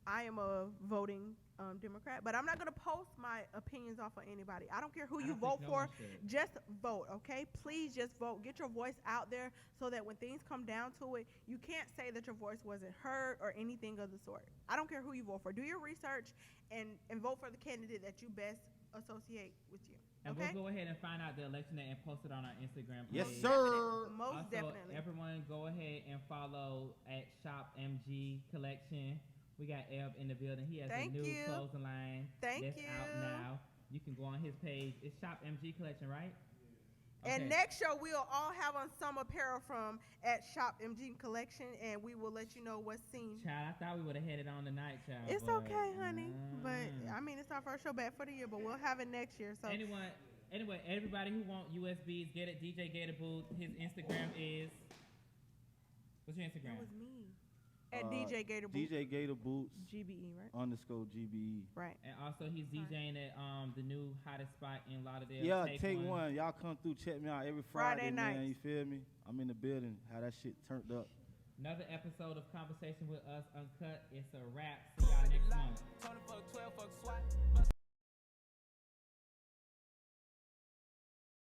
I am a voting Democrat, but I'm not gonna post my opinions off of anybody. I don't care who I you don't vote think no for. one should. Just vote, okay? Please just vote. Get your voice out there so that when things come down to it, you can't say that your voice wasn't heard or anything of the sort. I don't care who you vote for. Do your research and vote for the candidate that you best associate with you. And Okay? we'll go ahead and find out the election date and post it on our Instagram page. Yes, sir. Most Also, definitely. everyone go ahead and follow at Shop MG Collection. We got Eb in the building. He has Thank a new you. clothing line Thank that's you. out now. You can go on his page. It's Shop MG Collection, right? And Okay. next show, we'll all have on some apparel from at Shop MG Collection, and we will let you know what's seen. Child, I thought we would have had it on tonight, child. It's but, okay, honey. But I mean, it's our first show back for the year, but we'll have it next year. So Anyway, everybody who want USBs, get it. DJ Gator Booth. His Instagram is. What's your Instagram? that was me. At DJ Gator Boots. DJ Gator Boots GBE, right? _GBE. Right. And also, he's DJing at the new hottest spot in Lauderdale. Yeah, take one. Y'all come through, check me out every Friday, Friday man. nights. You feel me? I'm in the building. How that shit turned up. Another episode of Conversation with Us Uncut. It's a wrap. See y'all next month.